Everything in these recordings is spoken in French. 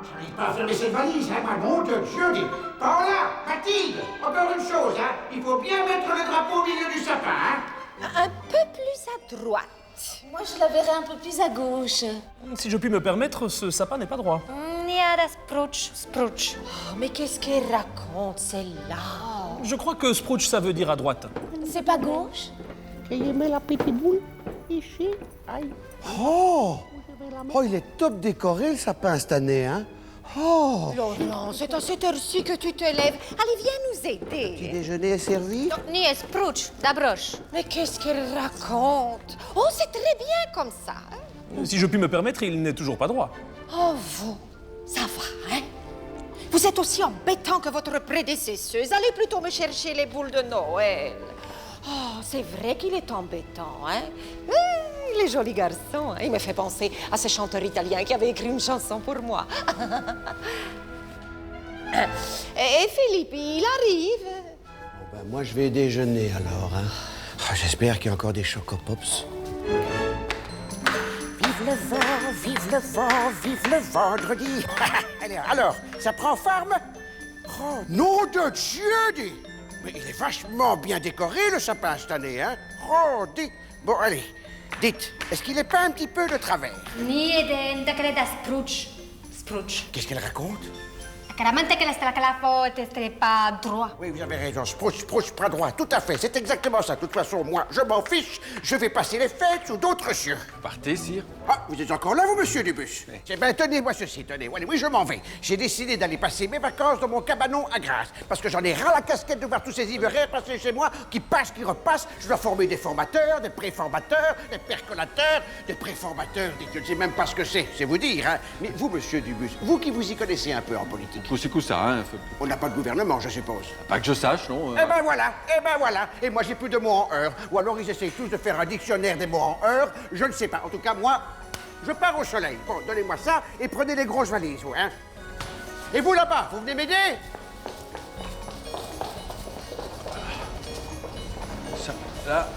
J'arrive pas à fermer cette valise, hein, moi, mon Dieu, je dis. Paola, Mathilde, encore une chose, hein. Il faut bien mettre le drapeau au milieu du sapin, hein. Un peu plus à droite. Moi, je la verrais un peu plus à gauche. Si je puis me permettre, ce sapin n'est pas droit. Niada sprouch, sprouch. Oh, mais qu'est-ce qu'elle raconte, celle-là? Je crois que Sprouch, ça veut dire à droite. C'est pas gauche? J'ai mis la petite boule ici. Aïe. Oh! Oh, il est top décoré, le sapin, cette année, hein? Oh! Laurent, c'est à cette heure-ci que tu te lèves. Allez, viens nous Petit aider. déjeuner est servi? Ni sprouch, d'abroche. Mais qu'est-ce qu'elle raconte? Oh, c'est très bien comme ça. Hein? Si je puis me permettre, il n'est toujours pas droit. Oh, vous, ça va, hein? Vous êtes aussi embêtant que votre prédécesseuse. Allez plutôt me chercher les boules de Noël. Oh, c'est vrai qu'il est embêtant, hein? Il est joli garçon, hein? Il me fait penser à ce chanteur italien qui avait écrit une chanson pour moi. Et Philippe, il arrive. Bon, ben, moi, je vais déjeuner, alors, hein? Ah, j'espère qu'il y a encore des chocopops. Vive le vent, vive le vent, vive le vendredi. Allez, alors, ça prend forme? Oh, nom de Dieu, dis! Mais il est vachement bien décoré, le sapin, cette année, hein? Oh, dis! Bon, allez, dites, est-ce qu'il est pas un petit peu de travers? Niiden da sprouch. Sprouch. Qu'est-ce qu'elle raconte? Caramente que la pas droit. Oui, vous avez raison, Sprouch, pas droit, tout à fait, c'est exactement ça. De toute façon, moi, je m'en fiche, je vais passer les fêtes sous d'autres cieux. Partez, sire. Ah, vous êtes encore là, vous, monsieur Dubus? Eh bien, tenez-moi ceci, tenez. Oui, je m'en vais. J'ai décidé d'aller passer mes vacances dans mon cabanon à Grasse, parce que j'en ai ras la casquette de voir tous ces iveraires passer chez moi, qui passent, qui repassent. Je dois former des formateurs, des préformateurs, des percolateurs, des préformateurs, je ne sais même pas ce que c'est vous dire, hein. Mais vous, monsieur Dubus, vous qui vous y connaissez un peu en politique, C'est quoi ça, hein? on n'a pas de gouvernement, je suppose. Pas que je sache, non? Eh ben voilà. Et moi, j'ai plus de mots en heure. Ou alors, ils essayent tous de faire un dictionnaire des mots en heure. Je ne sais pas. En tout cas, moi, je pars au soleil. Bon, donnez-moi ça et prenez les grosses valises, vous, hein. Et vous, là-bas, vous venez m'aider? Ça, là...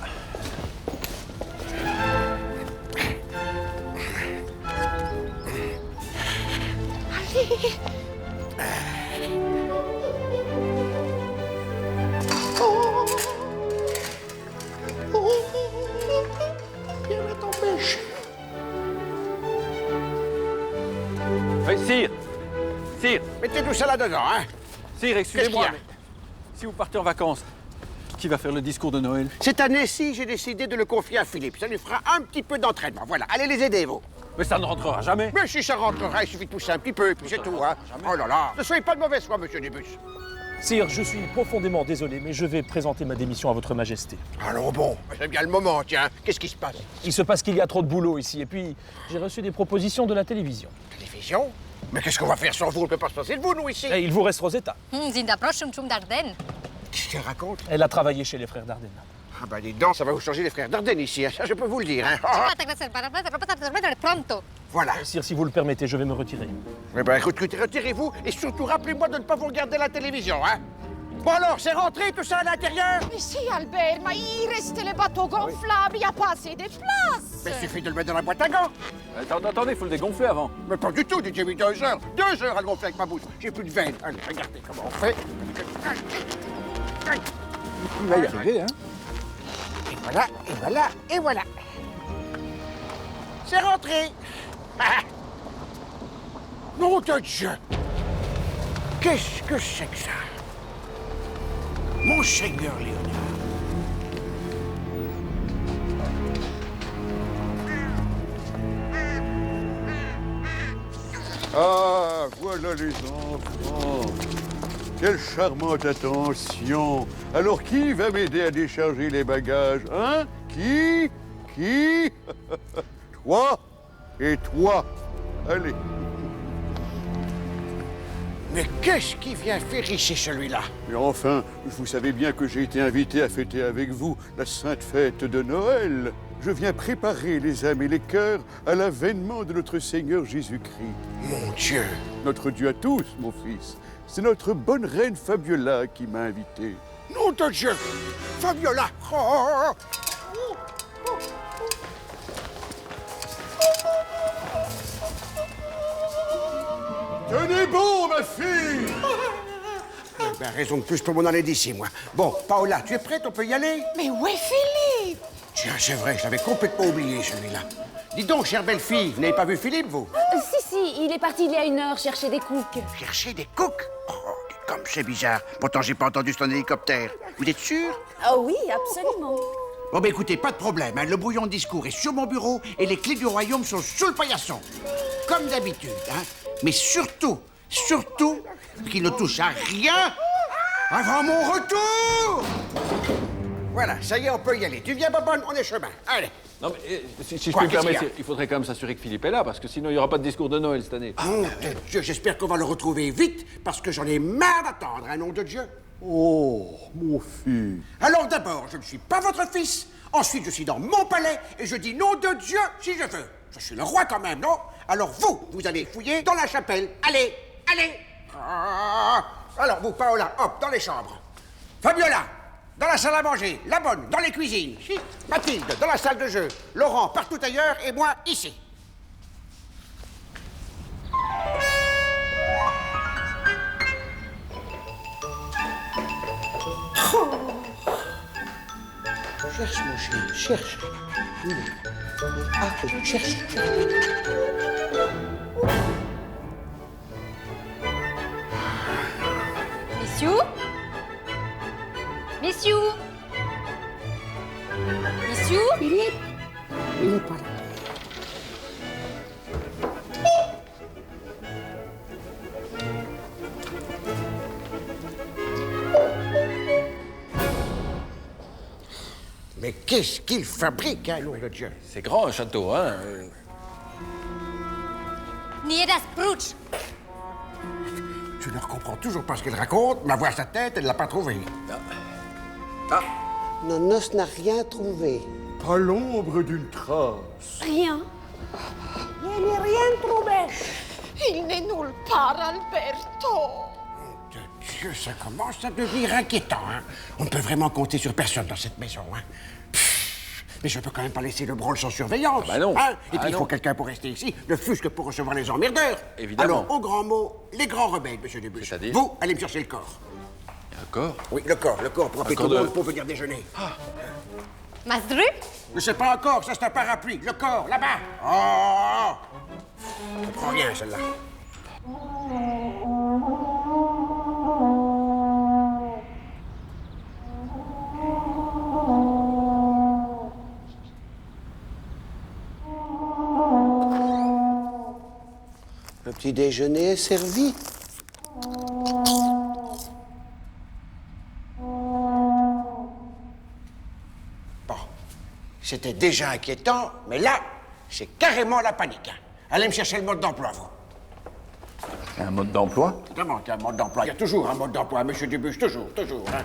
Sire! Sire! Mettez tout ça là-dedans, hein. Sire, excusez-moi, Qu'est-ce qu'il y a? mais si vous partez en vacances, qui va faire le discours de Noël? Cette année-ci, j'ai décidé de le confier à Philippe. Ça lui fera un petit peu d'entraînement. Voilà, allez les aider, vous. Mais ça ne rentrera jamais. Mais si ça rentrera, il suffit de pousser un petit peu, et puis c'est tout, hein. Oh là là. Ne soyez pas de mauvaise foi, monsieur Dubus. Sire, je suis profondément désolé, mais je vais présenter ma démission à votre majesté. Alors bon, c'est bien le moment, tiens. Qu'est-ce qui se passe? Il se passe qu'il y a trop de boulot ici, et puis j'ai reçu des propositions de la télévision. Télévision? Mais qu'est-ce qu'on va faire sans vous? On ne peut pas se passer de vous, nous, ici. Et il vous reste Rosetta. Sind d'approche um d'Ardennes. Qu'est-ce qu'elle raconte? Elle a travaillé chez les frères Dardenne. Ah bah dis donc, ça va vous changer les frères Dardenne ici, hein. Ça je peux vous le dire, hein. Ah, ah. Pronto. Voilà. Sire, si vous le permettez, je vais me retirer. Eh ben écoute, retirez-vous et surtout rappelez-moi de ne pas vous regarder la télévision, hein. Bon alors, c'est rentré tout ça à l'intérieur? Mais si, Albert, mais il reste les bateaux gonflables, il n'y a pas assez de place. Mais il suffit de le mettre dans la boîte à gants. Attendez, il faut le dégonfler avant. Mais pas du tout, j'ai mis 2 heures. 2 heures à le gonfler avec ma bouche. J'ai plus de veine. Allez, regardez comment on fait. Il va y arriver, hein? Et voilà, et voilà, et voilà. C'est rentré. Ah. Nom de Dieu. Qu'est-ce que c'est que ça? Monseigneur Léonard. Ah, voilà les enfants. Quelle charmante attention. Alors, qui va m'aider à décharger les bagages, hein? Qui? Toi et toi. Allez. Mais qu'est-ce qui vient faire ici, celui-là? Mais enfin, vous savez bien que j'ai été invité à fêter avec vous la sainte fête de Noël. Je viens préparer les âmes et les cœurs à l'avènement de notre Seigneur Jésus-Christ. Mon Dieu! Notre Dieu à tous, mon fils. C'est notre bonne reine Fabiola qui m'a invité. Nom de Dieu! Fabiola! Oh, oh, oh. ma fille! Ben, raison de plus pour m'en aller d'ici, moi. Bon, Paola, tu es prête? On peut y aller? Mais où est Philippe? Tiens, c'est vrai, je l'avais complètement oublié, celui-là. Dis donc, chère belle-fille, vous n'avez pas vu Philippe, vous? Si, il est parti il y a 1 heure chercher des cooks. Chercher des cooks? Oh, comme c'est bizarre. Pourtant, j'ai pas entendu son hélicoptère. Vous êtes sûr? Ah oui, absolument. Bon, ben écoutez, pas de problème. Hein. Le brouillon de discours est sur mon bureau et les clés du royaume sont sous le paillasson. Comme d'habitude, hein. Mais surtout, qu'il ne touche à rien avant mon retour! Voilà, ça y est, on peut y aller. Tu viens, Bobonne, on est chemin. Allez. Non, mais si je Quoi, peux me qu'est-ce qu'il y permettre, il faudrait quand même s'assurer que Philippe est là, parce que sinon il n'y aura pas de discours de Noël cette année. Oh, de Dieu, j'espère qu'on va le retrouver vite, parce que j'en ai marre d'attendre, un nom de Dieu. Oh, mon fils. Alors d'abord, je ne suis pas votre fils. Ensuite, je suis dans mon palais et je dis nom de Dieu si je veux. Je suis le roi quand même, non? Alors vous allez fouiller dans la chapelle. Allez, allez. Ah. Alors vous, Paola, hop, dans les chambres. Fabiola, dans la salle à manger. La bonne, dans les cuisines. Mathilde, dans la salle de jeu. Laurent, partout ailleurs et moi, ici. Cherche, mon chéri, cherche. Oui. Ah, cherche. Messieurs? Messieurs? Messieurs? Il n'est pas là. Mais qu'est-ce qu'il fabrique, hein, nom de Dieu? C'est grand un château, hein? Ni das Brutsch. Tu ne comprends toujours pas ce qu'elle raconte. Ma voix à sa tête, elle ne l'a pas trouvé. Nonos n'a rien trouvé. Pas l'ombre d'une trace. Rien. Il n'est rien trouvé. Il n'est nulle part, Alberto. De Dieu, ça commence à devenir inquiétant, hein. On ne peut vraiment compter sur personne dans cette maison, hein. Mais je peux quand même pas laisser le branle sans surveillance. Ah bah non. Hein. Et Ah puis il faut non. quelqu'un pour rester ici, ne fût-ce que pour recevoir les emmerdeurs. Évidemment. Alors, au grand mot, les grands rebelles, monsieur Dubuche. C'est-à-dire? Vous, allez me chercher le corps. Un corps? Oui, le corps pour appeler tout corps le de- monde pour venir déjeuner. Masdrup? Mais c'est pas un corps, ça c'est un parapluie. Le corps, là-bas. Oh! Je prends rien, celle-là. Le petit déjeuner est servi. Bon, c'était déjà inquiétant, mais là, c'est carrément la panique. Hein. Allez me chercher le mode d'emploi, vous. Un mode d'emploi? Comment qu'un mode d'emploi? Il y a toujours un mode d'emploi, monsieur Dubuche, toujours. Hein.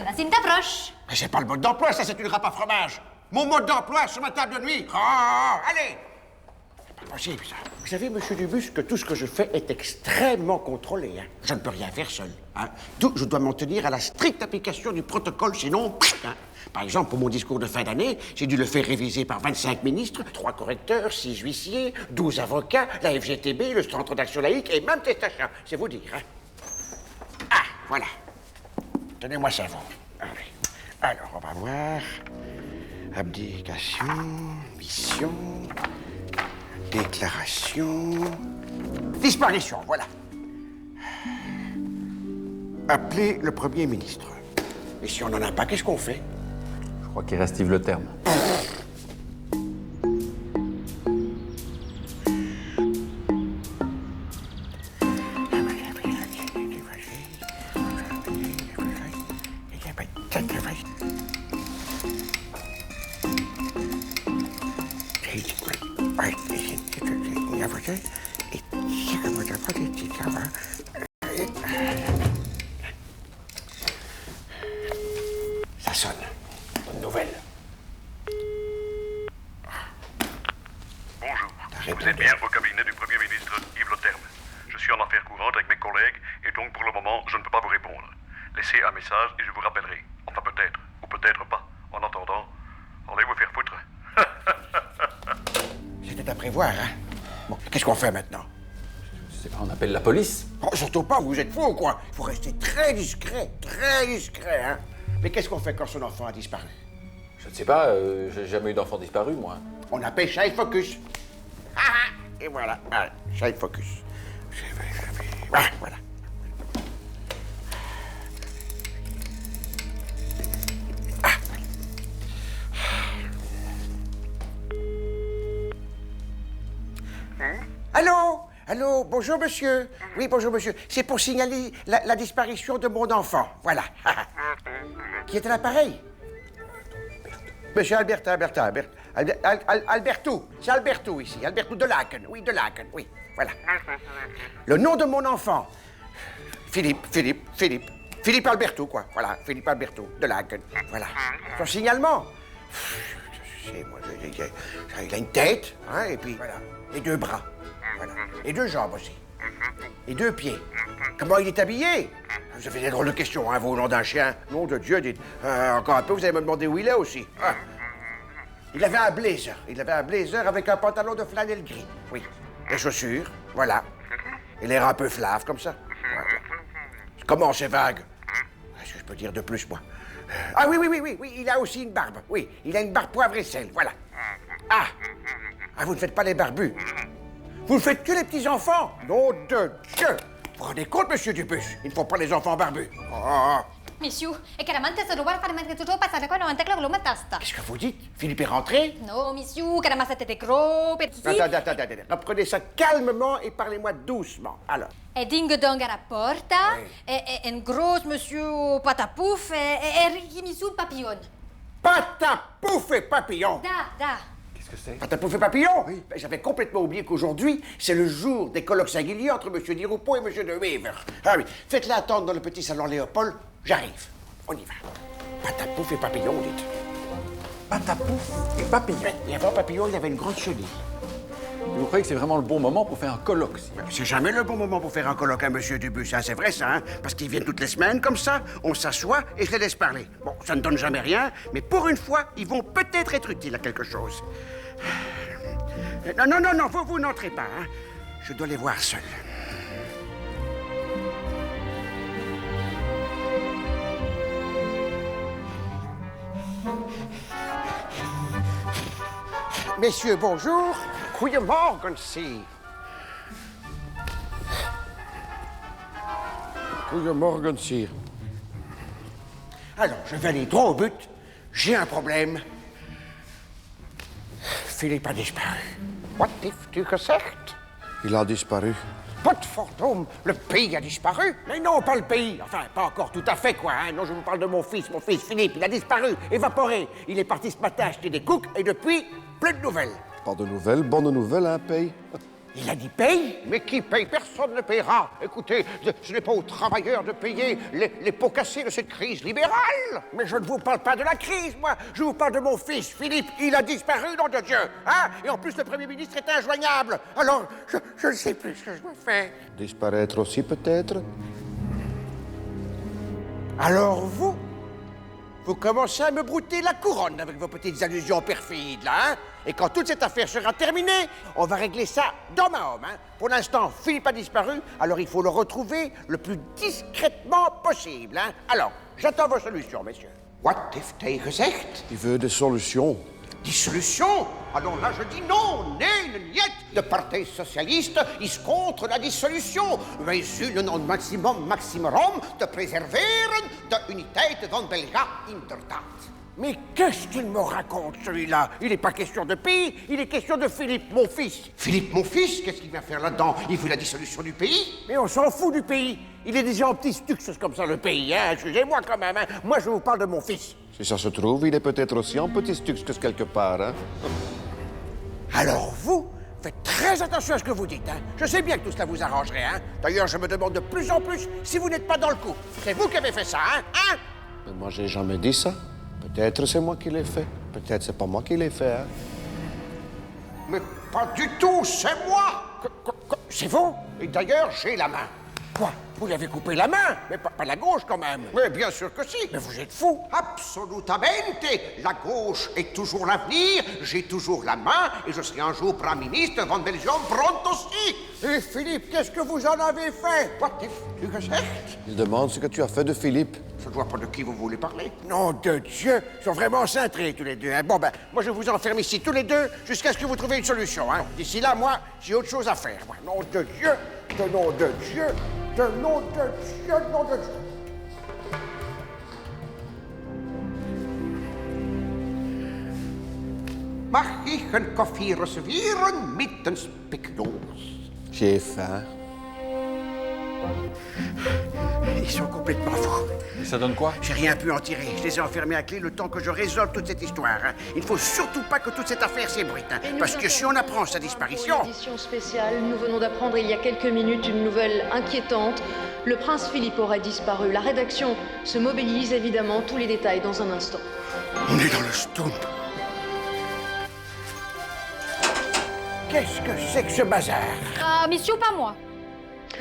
La cinta proche. Mais c'est pas le mode d'emploi, ça, c'est une râpe à fromage. Mon mode d'emploi sur ma table de nuit. Oh, allez! C'est pas possible, ça. Vous savez, monsieur Dubuche, que tout ce que je fais est extrêmement contrôlé. Hein. Je ne peux rien faire seul. Hein. D'où je dois m'en tenir à la stricte application du protocole, sinon... Hein. Par exemple, pour mon discours de fin d'année, j'ai dû le faire réviser par 25 ministres, 3 correcteurs, 6 huissiers, 12 avocats, la FGTB, le Centre d'action laïque et même Testachat. C'est vous dire, hein. Ah, voilà. Donnez-moi ça, vous. Allez. Alors, on va voir. Abdication, mission, déclaration, disparition, voilà. Appelez le Premier ministre. Et si on n'en a pas, qu'est-ce qu'on fait? Je crois qu'il reste Yves Le Terme. Ça sonne. Bonne nouvelle. Bonjour. Vous êtes bien au cabinet du Premier ministre Yves Le Terme. Je suis en affaires courantes avec mes collègues et donc pour le moment, je ne peux pas vous répondre. Laissez un message et je vous rappellerai. Enfin peut-être, ou peut-être pas. En attendant, allez vous faire foutre. C'était à prévoir, hein? Bon, qu'est-ce qu'on fait maintenant? sais pas, on appelle la police. Oh, surtout pas, vous êtes fous ou quoi? Il faut rester très discret, hein. Mais qu'est-ce qu'on fait quand son enfant a disparu? Je ne sais pas, j'ai jamais eu d'enfant disparu, moi. On appelle Child Focus. Et voilà, Child Focus. Voilà. Allô, bonjour monsieur. Oui, bonjour monsieur. C'est pour signaler la disparition de mon enfant. Voilà. Qui est à l'appareil? Monsieur Alberto. C'est Alberto ici. Alberto de Laken. Oui, de Laken. Oui, voilà. Le nom de mon enfant. Philippe Alberto, quoi. Voilà, Philippe Alberto de Laken. Voilà. Son signalement. Je sais, moi, il a une tête, hein, et puis voilà. Et 2 bras. Voilà. Et 2 jambes aussi. Et 2 pieds. Comment il est habillé? Vous avez des drôles de questions, hein, vous, au nom d'un chien. Nom de Dieu, dites. Encore un peu, vous allez me demander où il est aussi. Ah. Il avait un blazer avec un pantalon de flanelle gris. Oui. Les chaussures, voilà. Et l'air un peu flave, comme ça. Voilà. Comment c'est vague? Qu'est-ce que je peux dire de plus, moi? Ah oui, il a aussi une barbe. Oui, il a une barbe poivre et sel, voilà. Ah, vous ne faites pas les barbus. Vous ne faites que les petits-enfants. Nom de Dieu! Vous vous rendez compte, monsieur Dubus? Il ne faut pas les enfants barbus. Monsieur, e chiaramente se lo vuole fare mentre tutto passare qua 90 kg ma tasta. Qu'est-ce que vous dites? Philippe est rentré? No, monsieur, chiaramente siete gros, perché... Attends. Reprenez ça calmement et parlez-moi doucement. Alors. E ding dong alla porta, e un gros monsieur patapouf, e Ricky Missou papillon. Patapouf et papillon? Da. Qu'est-ce que c'est? Patapouf et papillon? Oui. Ben, j'avais complètement oublié qu'aujourd'hui, c'est le jour des colloques singuliers entre monsieur Diroupeau et monsieur de Weaver. Ah oui, faites-la attendre dans le petit salon Léopold, j'arrive. On y va. Patapouf et papillon, dites. Patapouf et papillon. Et avant papillon, il avait une grande chenille. Vous croyez que c'est vraiment le bon moment pour faire un colloque? C'est jamais le bon moment pour faire un colloque à monsieur Dubus, hein, c'est vrai ça, hein? Parce qu'ils viennent toutes les semaines comme ça, on s'assoit et je les laisse parler. Bon, ça ne donne jamais rien, mais pour une fois, ils vont peut-être être utiles à quelque chose. Non, vous n'entrez pas, hein? Je dois les voir seuls. Messieurs, bonjour. Goedemorgen, zie. Goedemorgen, sire. Alors, je vais aller droit au but. J'ai un problème. Philippe a disparu. Wat heeft u gezegd? Il a disparu. Potverdomme, le pays a disparu. Mais non, pas le pays. Enfin, pas encore tout à fait, quoi. Hein. Non, je vous parle de mon fils Philippe. Il a disparu, évaporé. Il est parti ce matin acheter des cooks et depuis, plus de nouvelles. Pas de nouvelles, bonne nouvelle, hein, paye. Il a dit paye? Mais qui paye? Personne ne payera. Écoutez, ce n'est pas aux travailleurs de payer les pots cassés de cette crise libérale. Mais je ne vous parle pas de la crise, moi. Je vous parle de mon fils, Philippe. Il a disparu, nom de Dieu. Hein? Et en plus, le Premier ministre est injoignable. Alors, je ne sais plus ce que je dois faire. Disparaître aussi, peut-être? Alors vous commencez à me brouter la couronne avec vos petites allusions perfides, là, hein? Et quand toute cette affaire sera terminée, on va régler ça d'homme à homme, hein? Pour l'instant, Philippe a disparu, alors il faut le retrouver le plus discrètement possible, hein? Alors, j'attends vos solutions, messieurs. Wat heeft hij gezegd? Il veut des solutions. Dissolution? Alors là, je dis non, nee, niet. De Partij Socialiste is contre la dissolution. Wij zullen een maximum te preserveren de uniteit van Belga inderdaad. Mais qu'est-ce qu'il me raconte, celui-là? Il n'est pas question de pays, il est question de Philippe, mon fils. Philippe, mon fils? Qu'est-ce qu'il vient faire là-dedans? Il veut la dissolution du pays? Mais on s'en fout du pays. Il est déjà en petit stuxes comme ça, le pays, hein? Excusez-moi quand même, hein? Moi, je vous parle de mon fils. Si ça se trouve, il est peut-être aussi en petit stux quelque part, hein? Alors vous, faites très attention à ce que vous dites, hein? Je sais bien que tout cela vous arrangerait, hein? D'ailleurs, je me demande de plus en plus si vous n'êtes pas dans le coup. C'est vous qui avez fait ça, hein? Mais moi, j'ai jamais dit ça. Peut-être c'est moi qui l'ai fait. Peut-être c'est pas moi qui l'ai fait, hein? Mais pas du tout, c'est moi! C'est vous? Et d'ailleurs, j'ai la main. Quoi? Vous lui avez coupé la main? Mais pas la gauche, quand même. Oui, bien sûr que si. Mais vous êtes fou. Absolutamente. La gauche est toujours l'avenir, j'ai toujours la main, et je serai un jour Prime Ministre von Belgium pronto aussi. Et Philippe, qu'est-ce que vous en avez fait? What if tu gesagt? Il demande ce que tu as fait de Philippe. Je ne vois pas de qui vous voulez parler. Nom de Dieu, ils sont vraiment cintrés tous les deux. Hein. Bon, ben, moi je vous enferme ici tous les deux jusqu'à ce que vous trouviez une solution. Hein. D'ici là, moi, j'ai autre chose à faire. Moi. Nom de Dieu, de nom de Dieu, de nom de Dieu, de nom de Dieu. Mag ik een koffie reserveren met een spekdoos? J'ai faim. Ils sont complètement fous. Et ça donne quoi? J'ai rien pu en tirer. Je les ai enfermés à clé le temps que je résolve toute cette histoire. Hein. Il ne faut surtout pas que toute cette affaire s'ébruite. Hein, parce que si on apprend sa disparition... Édition spéciale, nous venons d'apprendre il y a quelques minutes une nouvelle inquiétante. Le prince Philippe aurait disparu. La rédaction se mobilise évidemment. Tous les détails dans un instant. On est dans le stump. Qu'est-ce que c'est que ce bazar? Ah, messieurs, pas moi.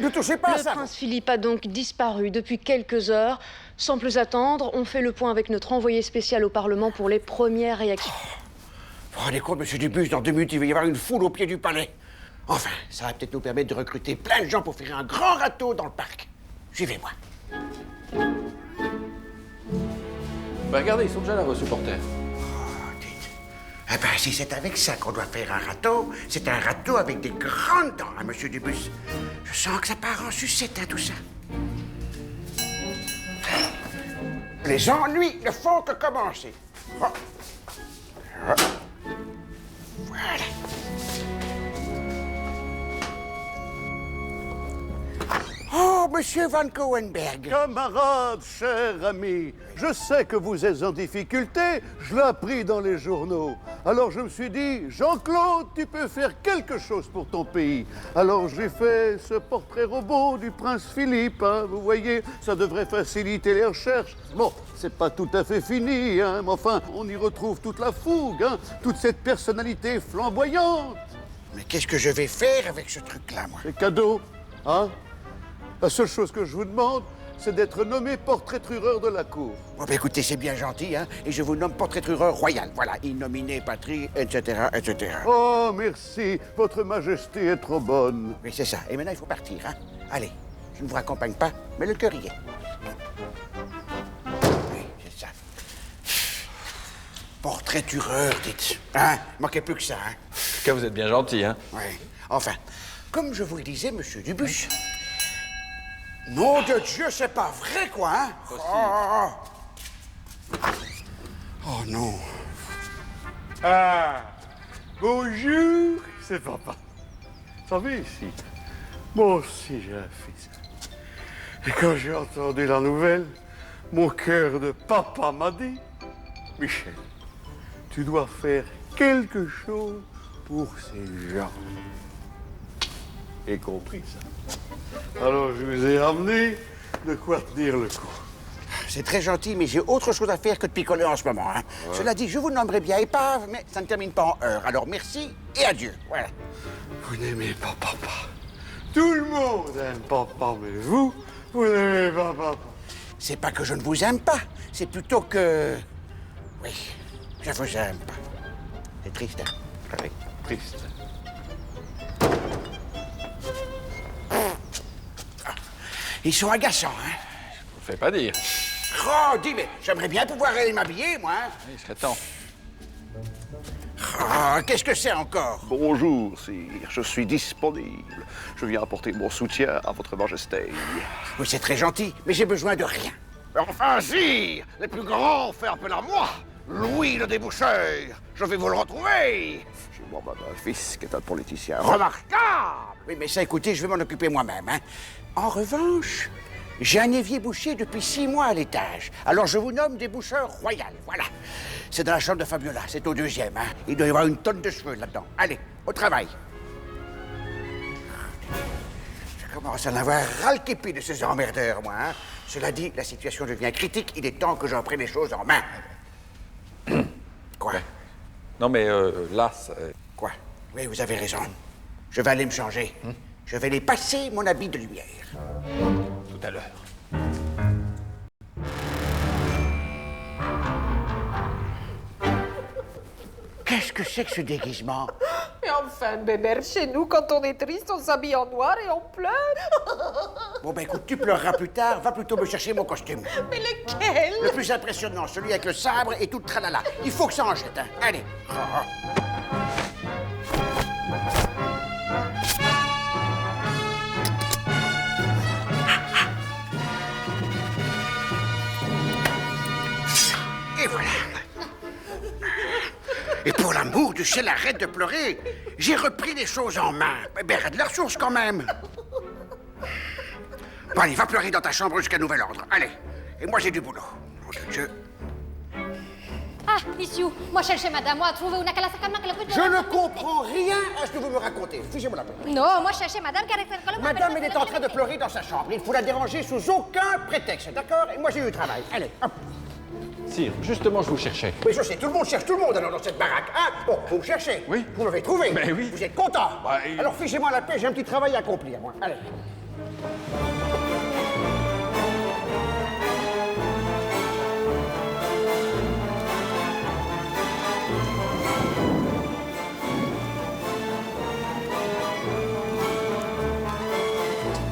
Ne touchez pas à Le ça. prince Philippe a donc disparu depuis quelques heures. Sans plus attendre, on fait le point avec notre envoyé spécial au Parlement pour les premières réactions. Vous vous rendez compte, monsieur Dubus, dans 2 minutes, il va y avoir une foule au pied du palais. Enfin, ça va peut-être nous permettre de recruter plein de gens pour faire un grand râteau dans le parc. Suivez-moi. Bah regardez, ils sont déjà là, vos supporters. Eh ben, si c'est avec ça qu'on doit faire un râteau, c'est un râteau avec des grandes dents, hein, monsieur Dubus. Je sens que ça part en sucette, hein, tout ça. Les ennuis ne font que commencer. Oh. Oh. Voilà. Oh, monsieur Van Cohenberg. Camarade, cher ami, je sais que vous êtes en difficulté, je l'ai appris dans les journaux. Alors je me suis dit, Jean-Claude, tu peux faire quelque chose pour ton pays. Alors j'ai fait ce portrait robot du prince Philippe, hein, vous voyez, ça devrait faciliter les recherches. Bon, c'est pas tout à fait fini, hein, mais enfin, on y retrouve toute la fougue, hein, toute cette personnalité flamboyante. Mais qu'est-ce que je vais faire avec ce truc-là, moi? C'est cadeau, hein? La seule chose que je vous demande, c'est d'être nommé portrait-trureur de la cour. Bon, ben écoutez, c'est bien gentil, hein, et je vous nomme portrait-trureur royal. Voilà, innominé, patrie, etc., etc. Oh, merci. Votre majesté est trop bonne. Oui, c'est ça. Et maintenant, il faut partir, hein. Allez, je ne vous raccompagne pas, mais le cœur y est. Oui, c'est ça. Portrait-trureur, dites. Hein? Il manquait plus que ça, hein. En tout cas, vous êtes bien gentil, hein? Oui. Enfin, comme je vous le disais, monsieur Dubus... Nom de Dieu, c'est pas vrai, quoi, hein? Oh non. Ah, bonjour, c'est papa. Vous savez, ici, moi aussi j'ai un fils. Et quand j'ai entendu la nouvelle, mon cœur de papa m'a dit, Michel, tu dois faire quelque chose pour ces gens. J'ai compris ça. Alors je vous ai amené de quoi tenir le coup. C'est très gentil, mais j'ai autre chose à faire que de picoler en ce moment. Hein. Ouais. Cela dit, je vous nommerai bien épave, mais ça ne termine pas en heure. Alors merci et adieu. Voilà. Vous n'aimez pas papa. Tout le monde aime papa, mais vous n'aimez pas papa. C'est pas que je ne vous aime pas, c'est plutôt que... Oui, je vous aime pas. C'est triste, hein? Oui, triste. Ils sont agaçants, hein? Je vous fais pas dire. Oh, dis, mais j'aimerais bien pouvoir aller m'habiller, moi. Hein? Il serait temps. Oh, qu'est-ce que c'est encore? Bonjour, sire. Je suis disponible. Je viens apporter mon soutien à votre majesté. Oui, c'est très gentil, mais j'ai besoin de rien. Enfin, sire, les plus grands font appel à moi. Louis le déboucheur. Je vais vous le retrouver. J'ai moi-même un fils qui est un politicien remarquable. Oui, mais ça, écoutez, je vais m'en occuper moi-même, hein. En revanche, j'ai un évier bouché depuis 6 mois à l'étage. Alors je vous nomme déboucheur royal, voilà. C'est dans la chambre de Fabiola, c'est au 2e, hein. Il doit y avoir une tonne de cheveux là-dedans. Allez, au travail. Je commence à en avoir ras le képi de ces emmerdeurs, moi, hein. Cela dit, la situation devient critique. Il est temps que j'en prenne les choses en main. Quoi? Non, mais là, ça... Quoi? Oui, vous avez raison. Je vais aller me changer. Je vais les passer mon habit de lumière. Tout à l'heure. Qu'est-ce que c'est que ce déguisement? Mais enfin, Bébert, chez nous, quand on est triste, on s'habille en noir et on pleure. Bon, ben écoute, tu pleureras plus tard. Va plutôt me chercher mon costume. Mais lequel? Le plus impressionnant, celui avec le sabre et tout le tralala. Il faut que ça en jette, hein. Allez. Et voilà. Et pour l'amour du ciel, arrête de pleurer. J'ai repris les choses en main. Ben, arrête de la ressource quand même. Bon, allez, va pleurer dans ta chambre jusqu'à nouvel ordre. Allez. Et moi, j'ai du boulot. Nom de Dieu. Ah, monsieur, moi chercher madame, moi trouver une cala sacama que le peut. Je ne comprends rien à ce que vous me racontez. Fichez-moi la paix. Non, moi chercher madame car Madame, elle est en train de pleurer dans sa chambre. Il faut la déranger sous aucun prétexte, d'accord? Et moi, j'ai eu du travail. Allez, hop. Sire, justement, je vous cherchais. Oui, je sais, tout le monde cherche tout le monde alors dans cette baraque, hein? Bon, vous me cherchez? Oui. Vous m'avez trouvé? Ben oui. Vous êtes content? Bah, Alors fichez-moi la paix, j'ai un petit travail à accomplir, moi. Allez.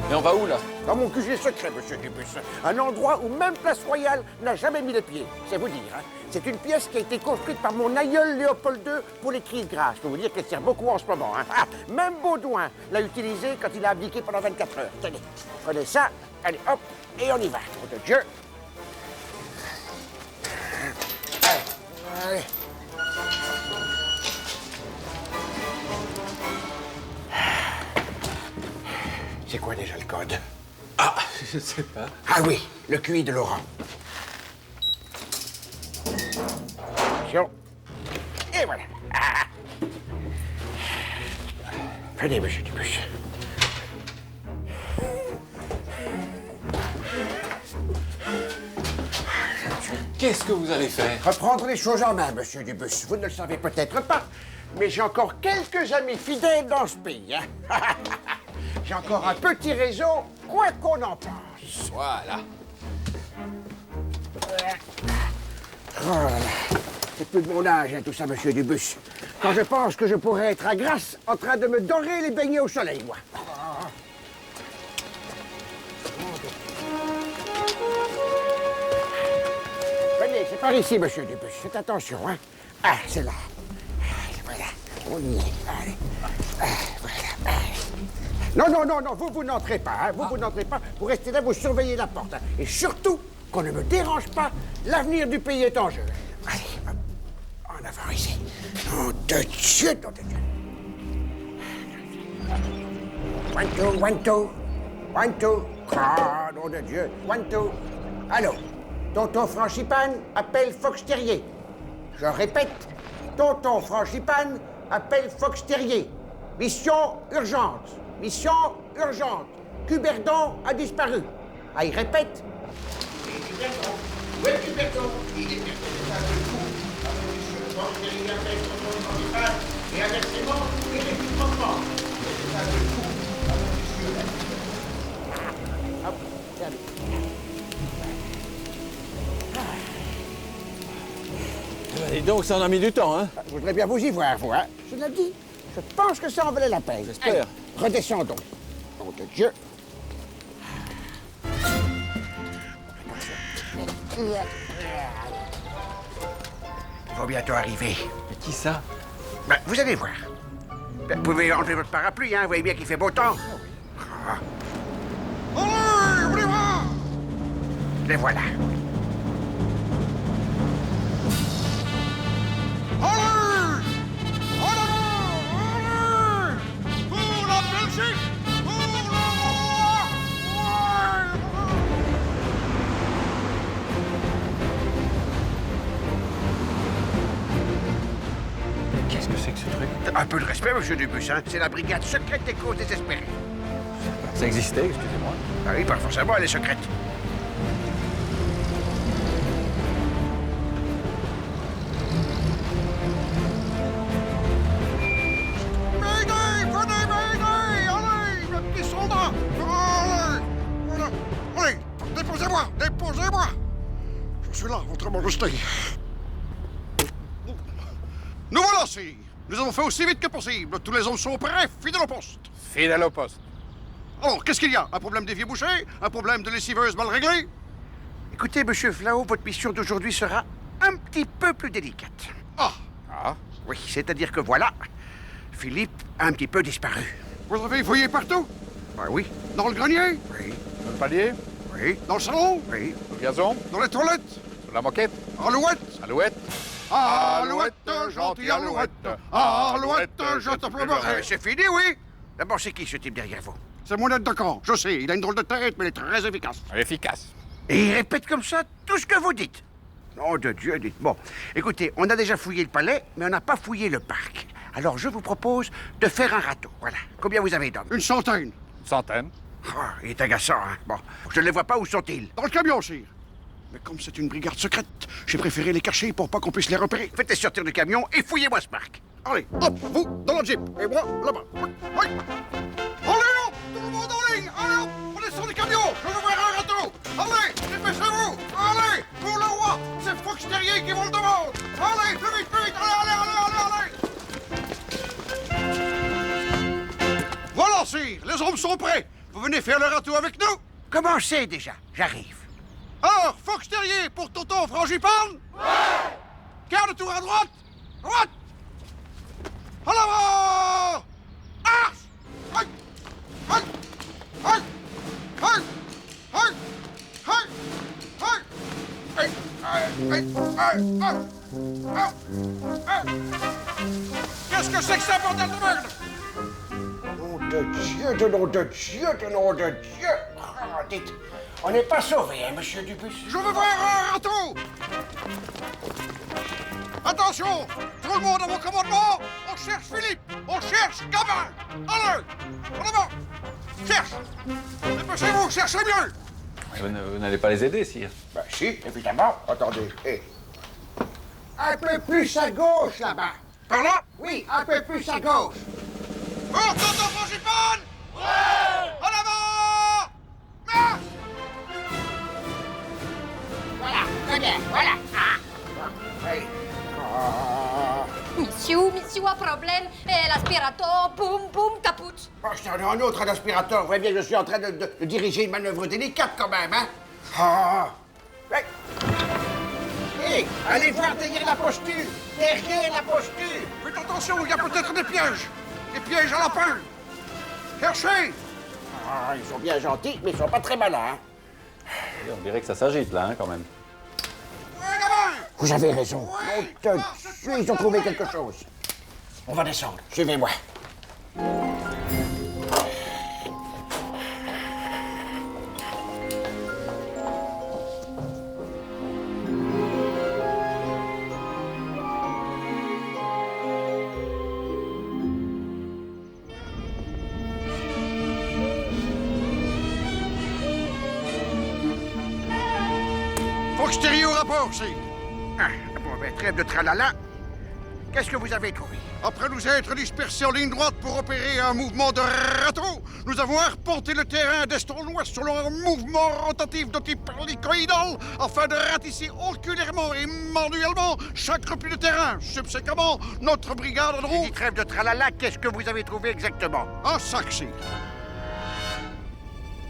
Mais on va où, là? Dans mon QG secret, monsieur Dubus. Un endroit où même Place Royale n'a jamais mis les pieds. C'est vous dire, hein. C'est une pièce qui a été construite par mon aïeul Léopold II pour les cris de grâce. Je peux vous dire qu'elle sert beaucoup en ce moment, hein. Ah, même Baudouin l'a utilisée quand il a abdiqué pendant 24 heures. Tenez, prenez ça. Allez, hop, et on y va. Nom de Dieu. Allez, allez. C'est quoi déjà le code? Ah, je sais pas. Ah oui, le QI de Laurent. Attention. Et voilà. Ah. Venez, monsieur Dubus. Qu'est-ce que vous allez faire? Reprendre les choses en main, monsieur Dubus. Vous ne le savez peut-être pas, mais j'ai encore quelques amis fidèles dans ce pays, hein. J'ai encore un petit réseau, quoi qu'on en pense. Voilà. Oh là là. C'est plus de mon âge, hein, tout ça, monsieur Dubus. Quand je pense que je pourrais être à Grasse en train de me dorer les beignets au soleil, moi. Venez, c'est par ici, monsieur Dubus. Faites attention, hein. Ah, c'est là. Voilà. On y est. Allez. Voilà. Allez. Non, non, non, non, vous n'entrez pas, hein. Vous n'entrez pas. Vous restez là, vous surveillez la porte, hein. Et surtout, qu'on ne me dérange pas, l'avenir du pays est en jeu. Allez, hop. En avant ici. Nom de Dieu, nom de Dieu. One, two, one, two. One, two. Ah, nom de Dieu. One, two. Allô, tonton Frangipane appelle Fox Terrier. Je répète, tonton Frangipane appelle Fox Terrier. Mission urgente. Mission urgente. Cuberdon a disparu. Ah, il répète. Où est Cuberdon? Il est perdu de le coup. Monsieur Fox Terrier appelle tonton Frangipane et inversement, il est plus promptement. C'est ça le coup. Monsieur. Hop, tiens. Et donc, ça en a mis du temps, hein? Je voudrais bien vous y voir, vous, hein. Je l'ai dit. Je pense que ça en valait la peine. J'espère. Allez, redescendons. Nom de Dieu. Ils vont bientôt arriver. Mais qui ça? Ben, vous allez voir. Ben, vous pouvez enlever votre parapluie, hein. Vous voyez bien qu'il fait beau temps. Ah. Les voilà. Qu'est-ce que c'est que ce truc? Un peu de respect, monsieur Dubus, hein. C'est la brigade secrète des causes désespérées. Ça existait, excusez-moi. Ah oui, pas forcément, elle est secrète. majesté. Nous voilà, sire. Nous avons fait aussi vite que possible. Tous les hommes sont prêts, fidèles au poste. Fidèle au poste. Alors, qu'est-ce qu'il y a? Un problème d'évier bouché? Un problème de lessiveuse mal réglé? Écoutez, monsieur Flao, votre mission d'aujourd'hui sera un petit peu plus délicate. Ah! Ah? Oui, c'est-à-dire que voilà, Philippe a un petit peu disparu. Vous avez fouillé partout? Ah oui. Dans le grenier? Oui. Dans le palier? Oui. Dans le salon? Oui. Sur le gazon? Dans les toilettes? Sur la moquette? Alouette? Alouette? Alouette, gentille alouette. Alouette, je te pleurerai. C'est fini, oui. D'abord, c'est qui ce type derrière vous? C'est mon aide de camp. Je sais, il a une drôle de tête, mais il est très efficace. Efficace. Et il répète comme ça tout ce que vous dites. Nom de Dieu, dites. Bon, écoutez, on a déjà fouillé le palais, mais on n'a pas fouillé le parc. Alors, je vous propose de faire un râteau. Voilà. Combien vous avez d'hommes? Une centaine. Une centaine. Ah, il est agaçant, hein. Bon, je ne les vois pas. Où sont-ils? Dans le camion, sire. Mais comme c'est une brigade secrète, j'ai préféré les cacher pour pas qu'on puisse les repérer. Faites-les sortir du camion et fouillez-moi ce parc. Allez, hop, vous, dans le jeep, et moi, là-bas. Oui. Allez, hop, tout le monde en ligne. Allez, hop, on descend du camion. Je veux voir un râteau. Allez, dépêchez-vous. Allez, pour le roi, c'est Fox Terrier qui vous le demande. Allez, plus vite, plus vite. Allez. Voilà, sire, les hommes sont prêts. Vous venez faire le râteau avec nous? Commencez déjà, j'arrive. Alors, Fox Terrier pour Tonton Frangipane? Ouais! Quart de tour à droite? Droite! En avant! Marche! Aïe! Aïe! Aïe! Aïe! Aïe! Aïe! Aïe! Aïe! Aïe! Qu'est-ce que c'est que ça, bordel de merde? Nom de Dieu, de nom de Dieu, de nom de Dieu! Ah, dites, on n'est pas sauvés, hein, monsieur Dubus? Je veux voir un râteau! Attention! Tout le monde à vos commandements! On cherche Philippe! On cherche Gabin! Allez! En avant! Cherche! Dépêchez-vous, cherchez mieux! Vous n'allez pas les aider, sire? Ben si, évidemment. Attendez. Hé. Un peu plus à gauche, là-bas. Par là? Oui, un peu plus à gauche. Oh, Tonton Frangipane! Ouais! En avant! Marche! Voilà, très bien, voilà. Ah. Oui. Monsieur, un problème. Et l'aspirateur, boum, boum, caput. Bon, j'en ai un autre, un aspirateur. Vous voyez bien, je suis en train de diriger une manœuvre délicate, quand même, hein? Ah! Ouais. Hé, allez voir derrière la posture. Derrière la posture. Faites attention, il y a peut-être des pièges. Des pièges à lapin. Cherchez! Ah, ils sont bien gentils, mais ils sont pas très malins, hein? On dirait que ça s'agite, là, hein, quand même. Vous avez raison. Nom de Dieu, ils ont trouvé quelque chose. On va descendre. Suivez-moi. Fox Terrier au rapport, sire. Ah, bon, ben, trêve de tralala. Qu'est-ce que vous avez trouvé? Après nous être dispersés en ligne droite pour opérer un mouvement de râteau, nous avons arpenté le terrain d'est en ouest selon un mouvement rotatif de type hélicoïdal afin de ratisser oculairement et manuellement chaque repli de terrain. Subséquemment, notre brigade en route... Trêve de tralala, qu'est-ce que vous avez trouvé exactement? Un sac, sire.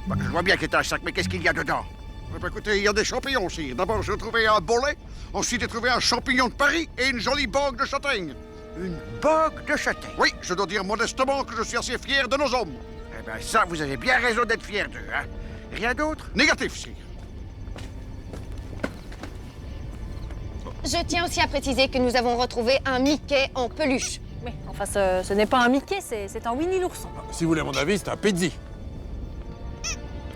Bah, je vois bien qu'il est un sac, mais qu'est-ce qu'il y a dedans? Eh ben, écoutez, il y a des champignons, sire. D'abord, j'ai trouvé un bolet. Ensuite, j'ai trouvé un champignon de Paris et une jolie bogue de châtaigne. Une bogue de châtaigne? Oui, je dois dire modestement que je suis assez fier de nos hommes. Eh ben ça, vous avez bien raison d'être fier d'eux, hein? Rien d'autre? Négatif, sire. Je tiens aussi à préciser que nous avons retrouvé un Mickey en peluche. Oui, enfin, ce n'est pas un Mickey, c'est un Winnie l'ourson. Si vous voulez mon avis, c'est un Pezzi.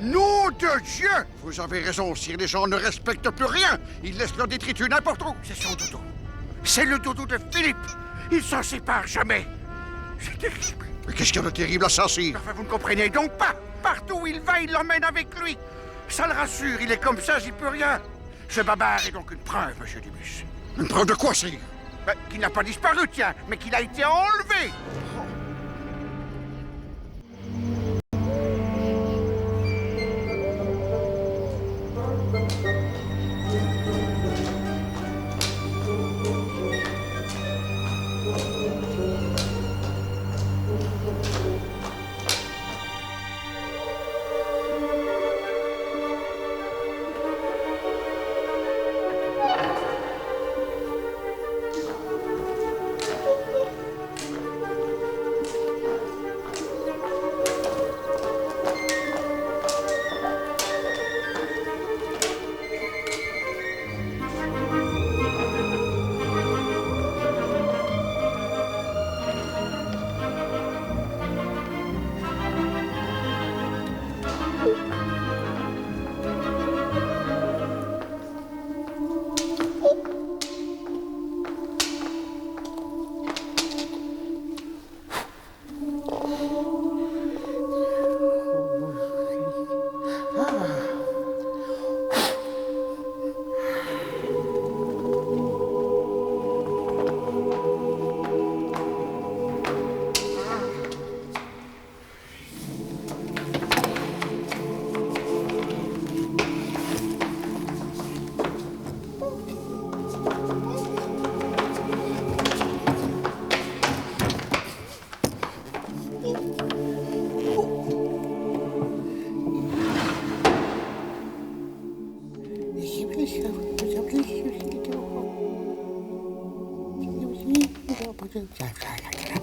Nom de Dieu! Vous avez raison, sire, les gens ne respectent plus rien. Ils laissent leur détritus n'importe où. C'est son doudou. C'est le doudou de Philippe. Il s'en sépare jamais. C'est terrible. Mais qu'est-ce qu'il y a de terrible à ça, sire? Enfin, vous ne comprenez donc pas. Partout où il va, il l'emmène avec lui. Ça le rassure, il est comme ça, j'y peux rien. Ce babard est donc une preuve, monsieur Dubus. Une preuve de quoi, sire? Ben, qu'il n'a pas disparu, tiens, mais qu'il a été enlevé.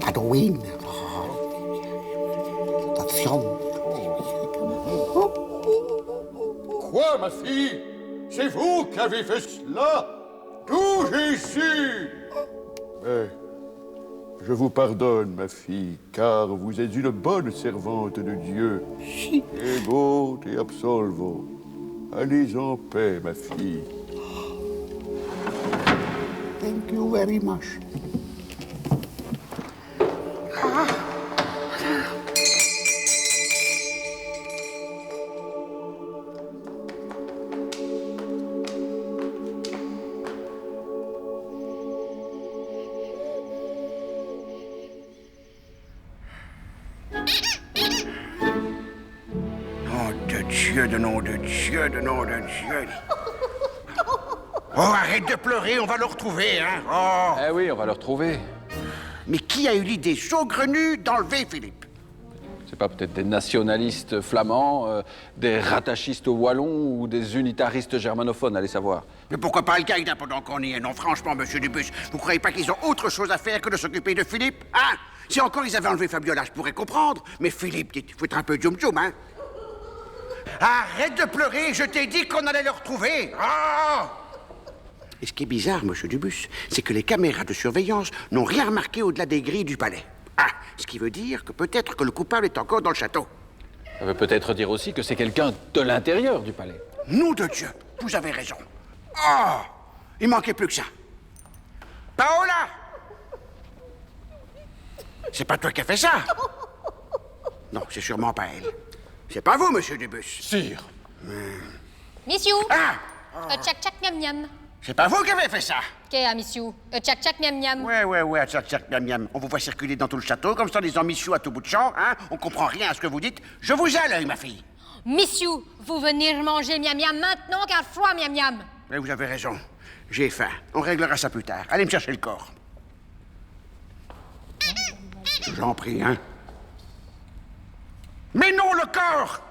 Halloween. Attention. Quoi, ma fille? C'est vous qui avez fait cela? D'où j'ai su? Mais je vous pardonne, ma fille, car vous êtes une bonne servante de Dieu. Ego te absolvo. Allez en paix, ma fille. Thank you very much. De nom de Dieu, de nom de Dieu. Oh, arrête de pleurer, on va le retrouver, hein. Oh. Eh oui, on va le retrouver. Mais qui a eu l'idée saugrenue d'enlever Philippe? C'est pas peut-être des nationalistes flamands, des rattachistes wallons ou des unitaristes germanophones, allez savoir. Mais pourquoi pas Al-Qaïda pendant qu'on y est? Non, franchement, monsieur Dubus, vous croyez pas qu'ils ont autre chose à faire que de s'occuper de Philippe? Hein? Si encore ils avaient enlevé Fabiola, je pourrais comprendre. Mais Philippe, il faut être un peu djoum-djoum, hein? Arrête de pleurer, je t'ai dit qu'on allait le retrouver. Oh! Et ce qui est bizarre, monsieur Dubus, c'est que les caméras de surveillance n'ont rien remarqué au-delà des grilles du palais. Ah, ce qui veut dire que peut-être que le coupable est encore dans le château. Ça veut peut-être dire aussi que c'est quelqu'un de l'intérieur du palais. Nom de Dieu, vous avez raison. Oh! Il manquait plus que ça. Paola! C'est pas toi qui as fait ça? Non, c'est sûrement pas elle. C'est pas vous, monsieur Dubus. Sire. Monsieur. Ah! Tchac tchac miam miam. C'est pas vous qui avez fait ça. Qu'est-ce monsieur? Tchac tchac miam miam. Ouais, tchac miam miam. On vous voit circuler dans tout le château, comme ça, en disant Michou à tout bout de champ, hein? On comprend rien à ce que vous dites. Je vous ai à l'œil, ma fille. Monsieur, vous venez manger miam miam maintenant car froid miam miam. Oui, vous avez raison. J'ai faim. On réglera ça plus tard. Allez me chercher le corps. J'en prie, hein? Mais non, le corps!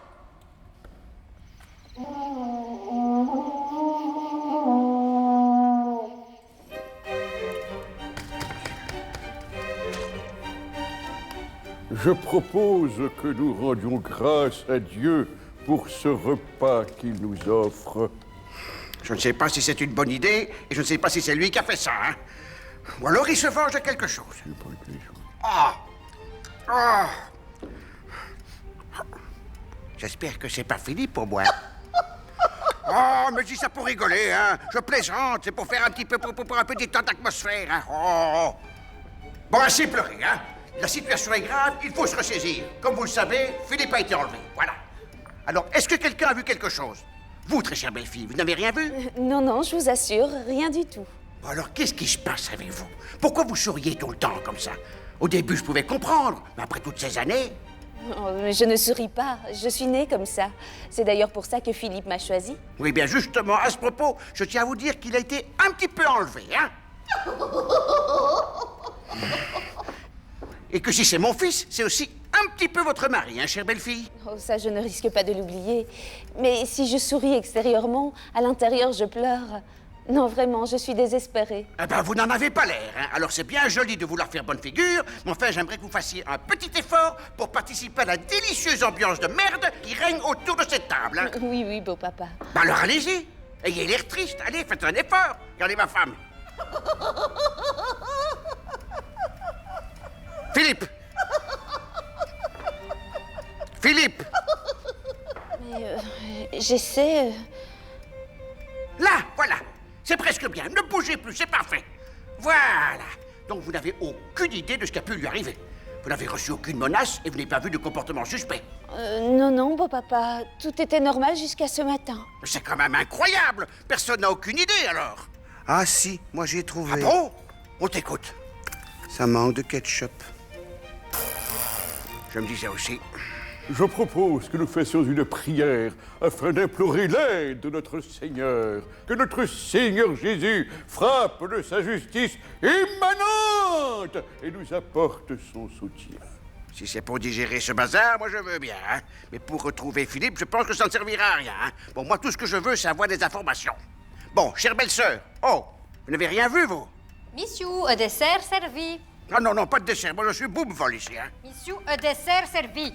Je propose que nous rendions grâce à Dieu pour ce repas qu'il nous offre. Je ne sais pas si c'est une bonne idée, et je ne sais pas si c'est lui qui a fait ça, hein? Ou alors il se venge de quelque chose. Ah! Ah! J'espère que c'est pas Philippe pour moi. Oh, mais dis ça pour rigoler, hein. Je plaisante, c'est pour faire un petit peu, pour un peu détente d'atmosphère, hein. Oh. Bon, assez pleurer, hein. La situation est grave, il faut se ressaisir. Comme vous le savez, Philippe a été enlevé, voilà. Alors, est-ce que quelqu'un a vu quelque chose? Vous, très chère belle-fille, vous n'avez rien vu? Non, je vous assure, rien du tout. Bon, alors, qu'est-ce qui se passe avec vous? Pourquoi vous souriez tout le temps comme ça? Au début, je pouvais comprendre, mais après toutes ces années... Oh, mais je ne souris pas, je suis née comme ça. C'est d'ailleurs pour ça que Philippe m'a choisi. Oui, bien justement, à ce propos, je tiens à vous dire qu'il a été un petit peu enlevé, hein? Et que si c'est mon fils, c'est aussi un petit peu votre mari, hein, chère belle-fille? Oh, ça, je ne risque pas de l'oublier. Mais si je souris extérieurement, à l'intérieur, je pleure. Non, vraiment, je suis désespérée. Eh ben, vous n'en avez pas l'air, hein. Alors c'est bien joli de vouloir faire bonne figure, mais enfin, j'aimerais que vous fassiez un petit effort pour participer à la délicieuse ambiance de merde qui règne autour de cette table, hein. Oui, beau papa. Ben alors allez-y. Ayez l'air triste, allez, faites un effort. Regardez ma femme. Philippe! Philippe! Mais j'essaie... Là, voilà. C'est presque bien. Ne bougez plus, c'est parfait. Voilà. Donc vous n'avez aucune idée de ce qui a pu lui arriver. Vous n'avez reçu aucune menace et vous n'avez pas vu de comportement suspect. Non, beau papa. Tout était normal jusqu'à ce matin. C'est quand même incroyable. Personne n'a aucune idée, alors. Ah si, moi j'ai trouvé. Ah bon? On t'écoute. Ça manque de ketchup. Je me disais aussi. Je propose que nous fassions une prière afin d'implorer l'aide de notre Seigneur. Que notre Seigneur Jésus frappe de sa justice immanente et nous apporte son soutien. Si c'est pour digérer ce bazar, moi je veux bien. Hein? Mais pour retrouver Philippe, je pense que ça ne servira à rien. Hein? Bon, moi tout ce que je veux, c'est avoir des informations. Bon, chère belle-sœur. Oh, vous n'avez rien vu, vous? Monsieur, un dessert servi. Ah non, non, pas de dessert. Moi, je suis boum-vol ici, hein. Monsieur, un dessert servi.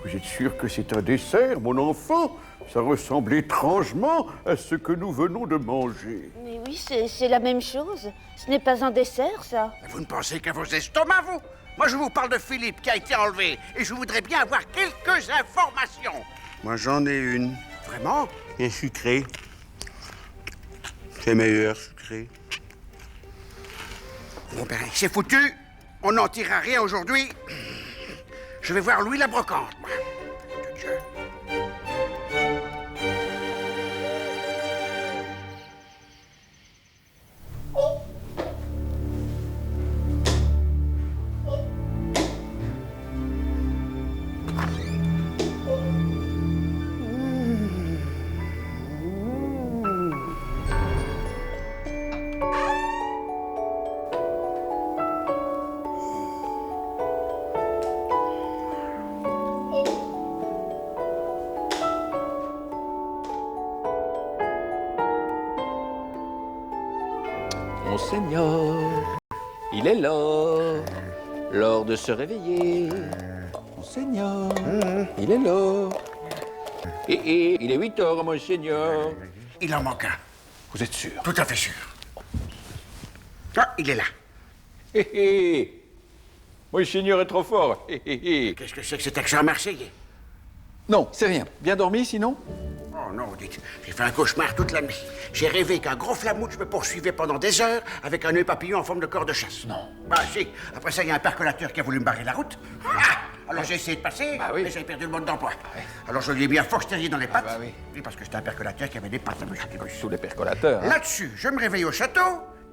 Vous êtes sûr que c'est un dessert, mon enfant? Ça ressemble étrangement à ce que nous venons de manger. Mais oui, c'est la même chose. Ce n'est pas un dessert, ça. Vous ne pensez qu'à vos estomacs, vous? Moi, je vous parle de Philippe qui a été enlevé. Et je voudrais bien avoir quelques informations. Moi, j'en ai une. Vraiment? Et sucré. C'est meilleur, sucré. Bon, ben, c'est foutu. On n'en tirera rien aujourd'hui. Je vais voir Louis la Brocante, moi. De Dieu. Monseigneur, il est l'heure de se réveiller. Monseigneur, il est l'heure. Et il est 8 heures, monseigneur. Il en manque un. Vous êtes sûr? Tout à fait sûr. Ah, il est là. Hé hé. Monseigneur est trop fort. Hé hé hé. Qu'est-ce que c'est que cet accent marseillais? Non, c'est rien. Bien dormi, sinon? Oh non, dites, j'ai fait un cauchemar toute la nuit. J'ai rêvé qu'un gros flamouche me poursuivait pendant des heures avec un œil papillon en forme de corps de chasse. Non. Bah si, après ça, il y a un percolateur qui a voulu me barrer la route. Ah, alors j'ai essayé de passer, Bah oui. mais j'ai perdu le mode d'emploi. Alors je lui ai mis un fox terrier dans les pattes. bah oui. Oui, parce que c'était un percolateur qui avait des pattes, monsieur Dubus. Tous les percolateurs. Hein. Là-dessus, je me réveille au château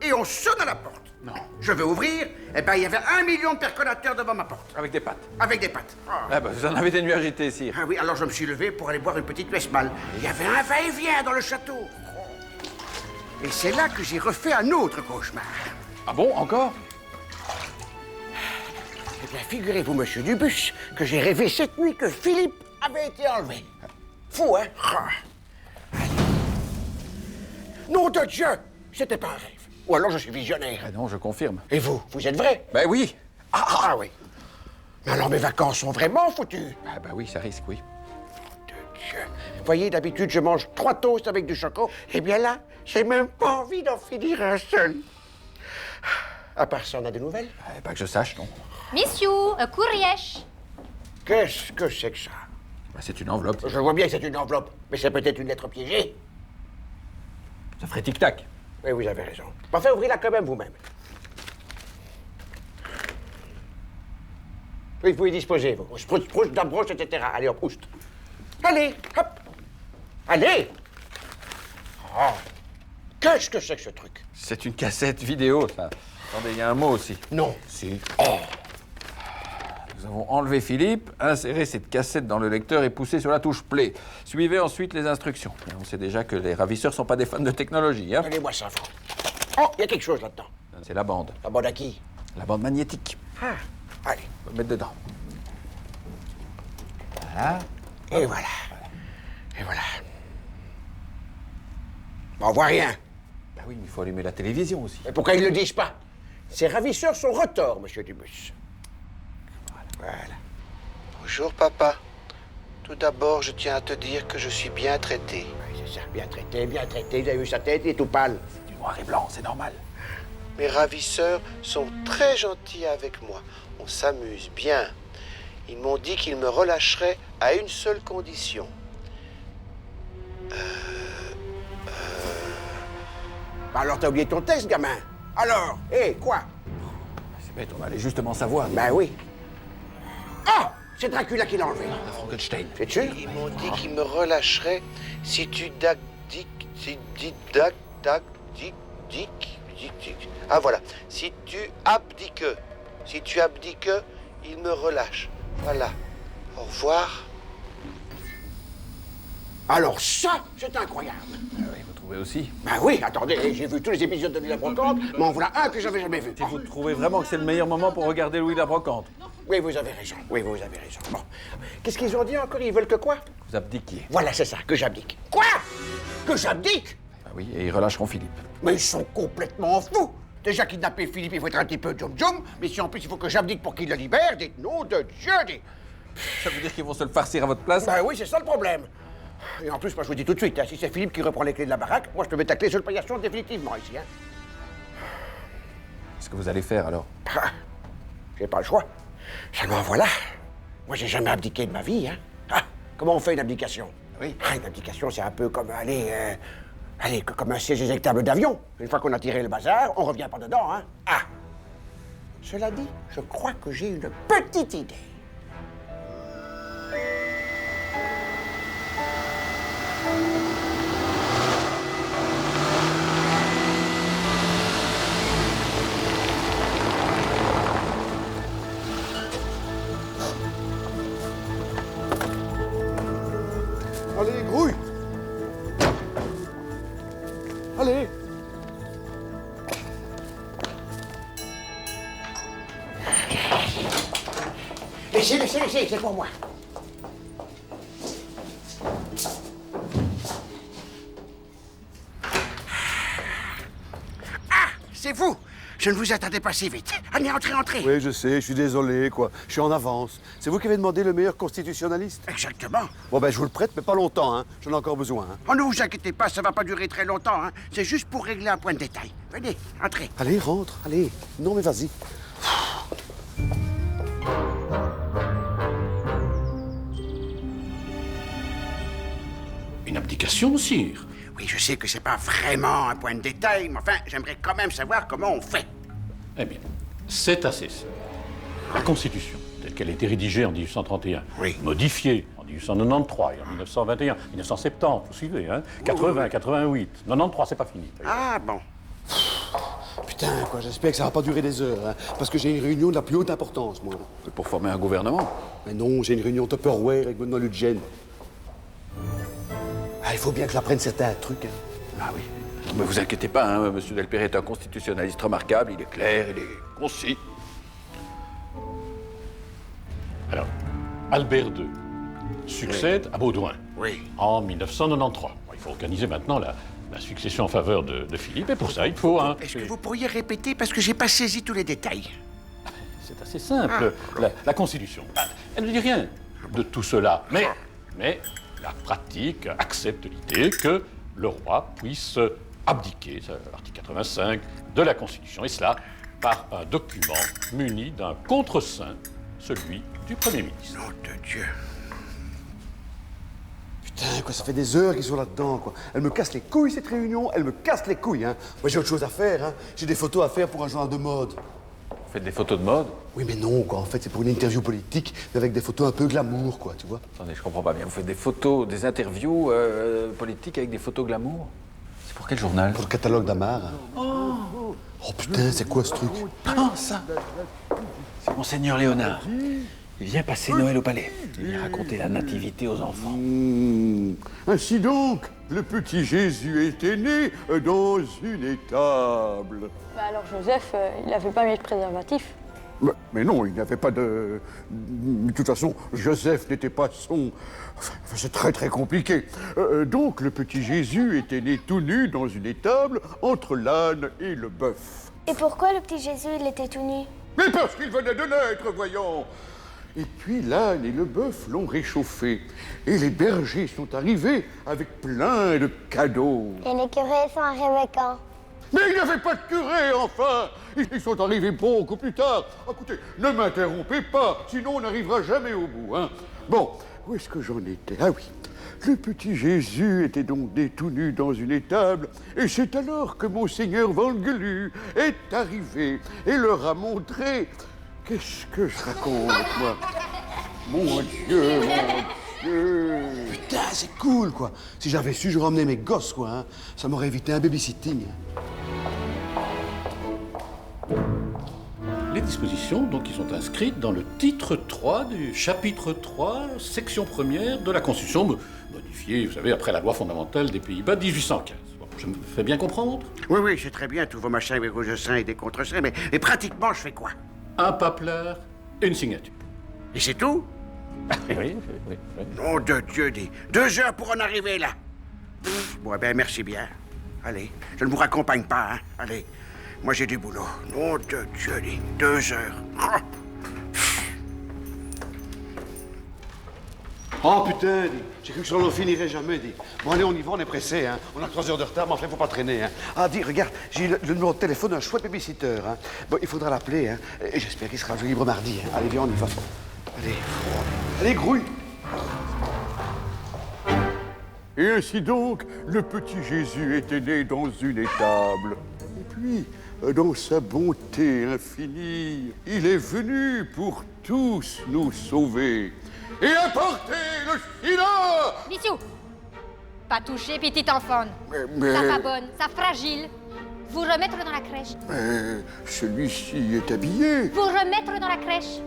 et on sonne à la porte. Non. Je vais ouvrir, et ben il y avait 1 million de percolateurs devant ma porte. Avec des pattes. Avec des pattes. Ah. Ah bah, vous en avez des nuits agitées, sire. Ah oui, alors je me suis levé pour aller boire une petite Westmalle. Il y avait un va-et-vient dans le château. Et c'est là que j'ai refait un autre cauchemar. Ah bon, encore? Eh bien, figurez-vous, monsieur Dubus, que j'ai rêvé cette nuit que Philippe avait été enlevé. Fou, hein? Ah. Nom de Dieu! C'était pas un rêve. Ou alors je suis visionnaire. Ah non, je confirme. Et vous êtes vrai? Ben oui. Ah oui. Mais alors mes vacances sont vraiment foutues. Ah bah oui, ça risque, oui. Dieu. Vous voyez, d'habitude, je mange 3 toasts avec du chocolat. Eh bien là, j'ai même pas envie d'en finir un seul. À part ça, on a des nouvelles? Pas que je sache, non. Monsieur, un courrier. Qu'est-ce que c'est que ça? Bah, c'est une enveloppe. Je vois bien que c'est une enveloppe, mais c'est peut-être une lettre piégée. Ça ferait tic-tac. Oui, vous avez raison. Enfin, ouvrez-la quand même vous-même. Oui, vous pouvez disposer, vous. Sprout, sprout, d'abroche, etc. Allez, hop, oust. Allez, hop. Allez. Oh. Qu'est-ce que c'est que ce truc? C'est une cassette vidéo, ça. Attendez, il y a un mot aussi. Non. Si. Oh. Nous avons enlevé Philippe, inséré cette cassette dans le lecteur et poussé sur la touche play. Suivez ensuite les instructions. Et on sait déjà que les ravisseurs sont pas des fans de technologie, hein. Donnez-moi ça, vous. Oh, il y a quelque chose là-dedans. C'est la bande. La bande à qui? La bande magnétique. Ah. Allez. On va mettre dedans. Voilà. Et voilà. Et voilà. On voit rien. Bah oui, mais il faut allumer la télévision aussi. Mais pourquoi ils ne le disent pas? Ces ravisseurs sont retors, monsieur Dubus. Voilà. Bonjour, papa. Tout d'abord, je tiens à te dire que je suis bien traité. Oui, c'est ça, bien traité, bien traité. Vous avez vu sa tête, il est tout pâle. C'est du noir et blanc, c'est normal. Mes ravisseurs sont très gentils avec moi. On s'amuse bien. Ils m'ont dit qu'ils me relâcheraient à une seule condition. Bah alors t'as oublié ton texte, gamin. Alors, quoi? C'est bête, on allait justement savoir. Ben oui. Ah! C'est Dracula qui l'a enlevé. Frankenstein. C'est sûr? Ils m'ont dit qu'ils me relâcheraient si tu Ah voilà. Si tu abdiques. Si tu abdiques, ils me relâchent. Voilà. Au revoir. Alors ça, c'est incroyable. Ah oui, vous trouvez aussi? Ben oui, attendez, j'ai vu tous les épisodes de Louis la Brocante, mais en voilà un que j'avais jamais vu. Et vous trouvez vraiment que c'est le meilleur moment pour regarder Louis la Brocante? Oui, vous avez raison. Oui, vous avez raison. Bon. Qu'est-ce qu'ils ont dit encore? Ils veulent que quoi? Vous abdiquiez. Voilà, c'est ça, que j'abdique. Quoi? Que j'abdique? Ah Oui, et ils relâcheront Philippe. Mais ils sont complètement fous. Déjà, kidnapper Philippe, il faut être un petit peu djom-djom, mais si en plus il faut que j'abdique pour qu'il le libère, dites nom de Dieu, Ça veut dire qu'ils vont se le farcir à votre place? Ben oui, c'est ça le problème. Et en plus, moi je vous dis tout de suite, hein, si c'est Philippe qui reprend les clés de la baraque, moi je te mets ta clé sur le paillasson définitivement ici. Hein. Qu'est-ce que vous allez faire alors? Ah, j'ai pas le choix. Seulement voilà. Moi j'ai jamais abdiqué de ma vie. Hein. Ah, comment on fait une abdication? Oui. Ah, une abdication, c'est un peu comme comme un siège éjectable d'avion. Une fois qu'on a tiré le bazar, on revient pas dedans. Hein. Ah. Cela dit, je crois que j'ai une petite idée. Allez, grouille! Allez! Laissez, c'est pour moi. Ah, c'est vous! Je ne vous attendais pas si vite. Allez, entrez. Oui, je sais, je suis désolé, quoi. Je suis en avance. C'est vous qui avez demandé le meilleur constitutionnaliste? Exactement. Bon, ben, je vous le prête, mais pas longtemps, hein. J'en ai encore besoin, hein. Oh, ne vous inquiétez pas, ça va pas durer très longtemps, hein. C'est juste pour régler un point de détail. Venez, entrez. Allez, rentre, allez. Non, mais vas-y. Une abdication, sire? Oui, je sais que c'est pas vraiment un point de détail, mais enfin, j'aimerais quand même savoir comment on fait. Eh bien, c'est assez simple. La Constitution, telle qu'elle a été rédigée en 1831, modifiée en 1893 et en 1921, 1970, vous suivez, hein? 80, 88, 93, c'est pas fini. Ah bon. Putain, quoi, j'espère que ça va pas durer des heures, hein, parce que j'ai une réunion de la plus haute importance, moi. Pour former un gouvernement? Mais non, j'ai une réunion Tupperware avec Benoît Ludgen. Ah, il faut bien que j'apprenne certains trucs, hein. Ah oui. Mais vous inquiétez pas, hein, monsieur Delperret est un constitutionnaliste remarquable, il est clair, il est concis. Alors, Albert II succède à Baudouin en 1993. Bon, il faut organiser maintenant la succession en faveur de Philippe, et pour ça, il faut un... Est-ce que vous pourriez répéter, parce que j'ai pas saisi tous les détails? C'est assez simple. La Constitution, elle ne dit rien de tout cela, mais la pratique accepte l'idée que le roi puisse abdiquer, c'est l'article 85 de la Constitution, et cela par un document muni d'un contreseing, celui du Premier ministre. Nom de Dieu. Putain, quoi, ça fait des heures qu'ils sont là-dedans, quoi. Elle me casse les couilles, cette réunion, elle me casse les couilles, hein. Moi, j'ai autre chose à faire, hein. J'ai des photos à faire pour un journal de mode. Vous faites des photos de mode? Oui, mais non, quoi. En fait, c'est pour une interview politique, mais avec des photos un peu glamour, quoi, tu vois. Attendez, je comprends pas bien. Vous faites des photos, des interviews politiques avec des photos glamour? C'est pour quel journal? Pour le catalogue d'Amar. Hein. Oh putain, c'est quoi ce truc? Ah, ça! C'est Monseigneur Léonard. Il vient passer Noël au palais. Il vient raconter la nativité aux enfants. Ainsi donc, le petit Jésus était né dans une étable. Bah alors Joseph, il n'avait pas mis de préservatif. Mais non, il n'avait pas de... De toute façon, Joseph n'était pas son... Enfin, c'est très très compliqué. Donc, le petit Jésus était né tout nu dans une étable entre l'âne et le bœuf. Et pourquoi le petit Jésus, il était tout nu? Mais parce qu'il venait de naître, voyons. Et puis l'âne et le bœuf l'ont réchauffé. Et les bergers sont arrivés avec plein de cadeaux. Et les curés sont arrivés quand? Mais il n'y avait pas de curé, enfin! Ils sont arrivés beaucoup plus tard. Écoutez, ne m'interrompez pas, sinon on n'arrivera jamais au bout, hein. Bon, où est-ce que j'en étais? Ah oui, le petit Jésus était donc né tout nu dans une étable, et c'est alors que Monseigneur Vangelu est arrivé et leur a montré... Qu'est-ce que je raconte, moi? Mon Dieu, mon Dieu! Putain, c'est cool, quoi. Si j'avais su, j'aurais emmené mes gosses, quoi, hein. Ça m'aurait évité un babysitting. Les dispositions, donc, qui sont inscrites dans le titre 3 du chapitre 3, section première de la Constitution, modifiée, vous savez, après la loi fondamentale des Pays-Bas de 1815. Bon, je me fais bien comprendre? Oui, c'est très bien, tous vos machins avec vos seins et des contre-seins, mais pratiquement, je fais quoi? Un papleur et une signature. Et c'est tout? Oui. Nom de Dieu, 2 heures pour en arriver là. Bon, ben, merci bien. Allez, je ne vous raccompagne pas, hein. Allez, moi j'ai du boulot. Nom de Dieu, dis, 2 heures. Oh putain, dis. J'ai cru que ça n'en finirait jamais, dis. Bon, allez, on y va, on est pressé, hein. On a 3 heures de retard, mais enfin, faut pas traîner, hein. Ah, dis, regarde, j'ai le numéro de téléphone d'un chouette babysitter, hein. Bon, il faudra l'appeler, hein. Et j'espère qu'il sera libre mardi, hein. Allez, viens, on y va. Allez, allez, grouille. Et ainsi donc, le petit Jésus était né dans une étable. Et puis, dans sa bonté infinie, il est venu pour tous nous sauver. Et apporter le sida! Monsieur, pas toucher petite enfant. Mais- Ça pas bonne, ça fragile. Vous remettre dans la crèche. Mais celui-ci est habillé. Vous remettre dans la crèche.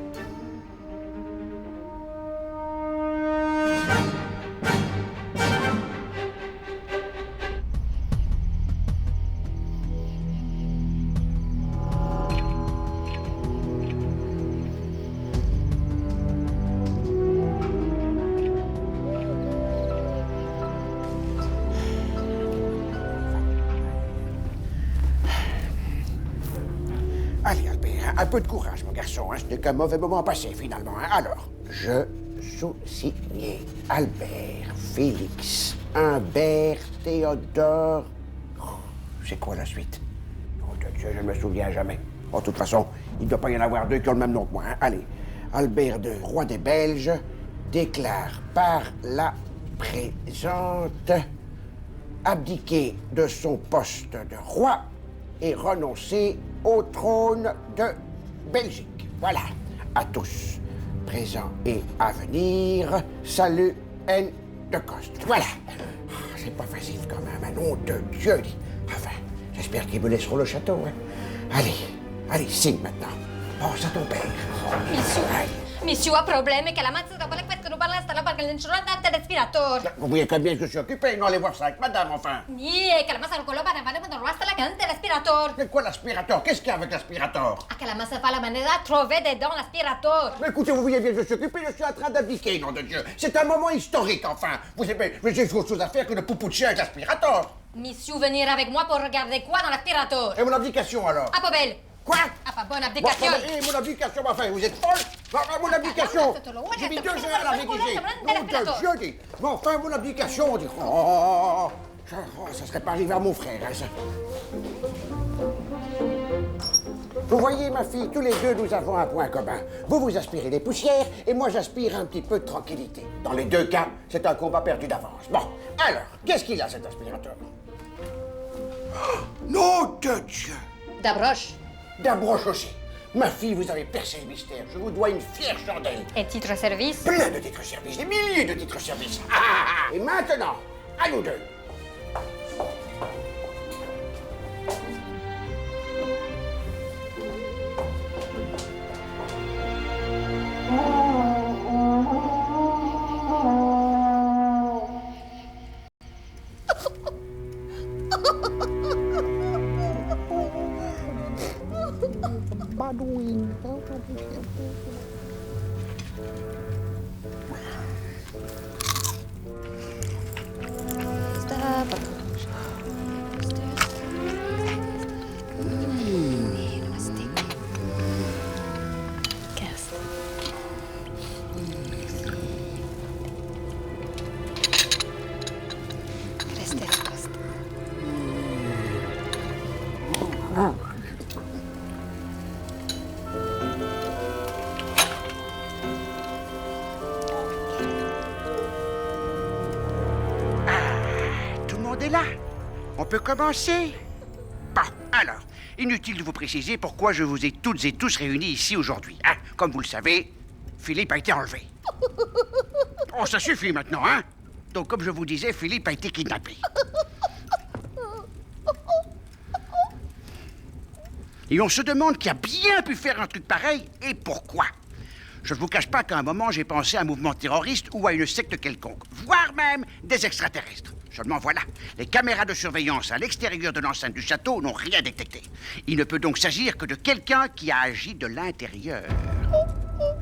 Allez, Albert, un peu de courage, mon garçon. Hein. Ce n'est qu'un mauvais moment passé, finalement. Hein. Alors, je sous-signé Albert Félix Humbert Théodore. Oh, c'est quoi la suite? Oh, de Dieu, je ne me souviens jamais. Oh, de toute façon, il ne doit pas y en avoir 2 qui ont le même nom que moi. Hein. Allez, Albert II, roi des Belges, déclare par la présente abdiquer de son poste de roi et renoncer au trône de Belgique. Voilà. À tous, présents et à venir, salut N de Coste. Voilà. C'est pas facile quand même, un nom de Dieu. Enfin, j'espère qu'ils me laisseront le château. Hein. Allez, signe maintenant. Pense à ton père. Monsieur, a problème que la main se doit que nous parlons là parce que l'insurance est respirateur. Vous voyez combien que je suis occupé, non, allez voir ça avec madame, enfin. Ni que la massa al collo para fare quando resta la cante l'aspirateur. Mais quoi l'aspirateur? Qu'est-ce qu'il y a avec l'aspirateur? Ah, que la massa fa la manera trouver dedans l'aspirateur. Mais écoutez, vous voyez bien que je suis occupé, je suis en train d'abdiquer, nom de Dieu. C'est un moment historique, enfin. Vous savez, mais j'ai autre chose à faire que de poupoucher avec l'aspirateur. Monsieur, venir avec moi pour regarder quoi dans l'aspirateur? Et mon abdication, alors? Ah, pas belle. Quoi? Ah, pas bonne abdication. Et mon abdication, enfin, vous êtes folle? Enfin, mon abdication! J'ai mis 2 heures à la rédiger. Non, de Dieu, dis. Bon, enfin, mon abdication, on dit. Oh, ça serait pas arrivé à mon frère, hein, ça. Vous voyez, ma fille, tous les deux, nous avons un point commun. Vous aspirez les poussières, et moi, j'aspire un petit peu de tranquillité. Dans les 2 cas, c'est un combat perdu d'avance. Bon, alors, qu'est-ce qu'il a, cet aspirateur? Oh, nom de Dieu! D'abroche. D'abroche aussi. Ma fille, vous avez percé le mystère. Je vous dois une fière chandelle. Et titre-service? Plein de titres-service, des milliers de titres-service. Et maintenant, à nous 2. Là, on peut commencer. Bon, alors, inutile de vous préciser pourquoi je vous ai toutes et tous réunis ici aujourd'hui. Hein? Comme vous le savez, Philippe a été enlevé. Oh, ça suffit maintenant, hein? Donc, comme je vous disais, Philippe a été kidnappé. Et on se demande qui a bien pu faire un truc pareil et pourquoi. Je ne vous cache pas qu'à un moment, j'ai pensé à un mouvement terroriste ou à une secte quelconque, voire même des extraterrestres. Seulement voilà, les caméras de surveillance à l'extérieur de l'enceinte du château n'ont rien détecté. Il ne peut donc s'agir que de quelqu'un qui a agi de l'intérieur.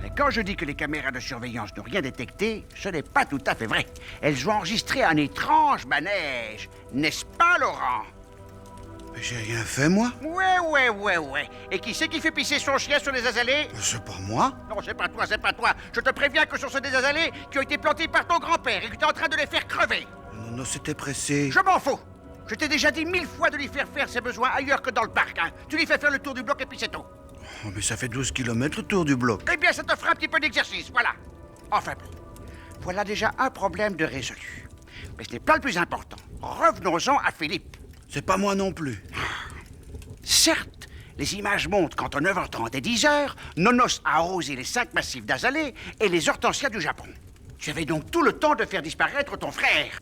Et quand je dis que les caméras de surveillance n'ont rien détecté, ce n'est pas tout à fait vrai. Elles ont enregistré un étrange manège, n'est-ce pas, Laurent? Mais j'ai rien fait, moi. Ouais. Et qui c'est qui fait pisser son chien sur les azalées? C'est pas moi. Non, c'est pas toi. Je te préviens que ce sont des azalées qui ont été plantées par ton grand-père et que tu es en train de les faire crever. Non, c'était pressé. Je m'en fous. Je t'ai déjà dit 1000 fois de lui faire faire ses besoins ailleurs que dans le parc, hein. Tu lui fais faire le tour du bloc et puis c'est tout. Oh, mais ça fait 12 km le tour du bloc. Eh bien, ça te fera un petit peu d'exercice, voilà. Enfin bon. Voilà déjà un problème de résolu. Mais ce n'est pas le plus important. Revenons-en à Philippe. C'est pas moi non plus. Certes, les images montrent qu'entre 9h30 et 10h, Nonos a arrosé les 5 massifs d'azalées et les hortensias du Japon. Tu avais donc tout le temps de faire disparaître ton frère.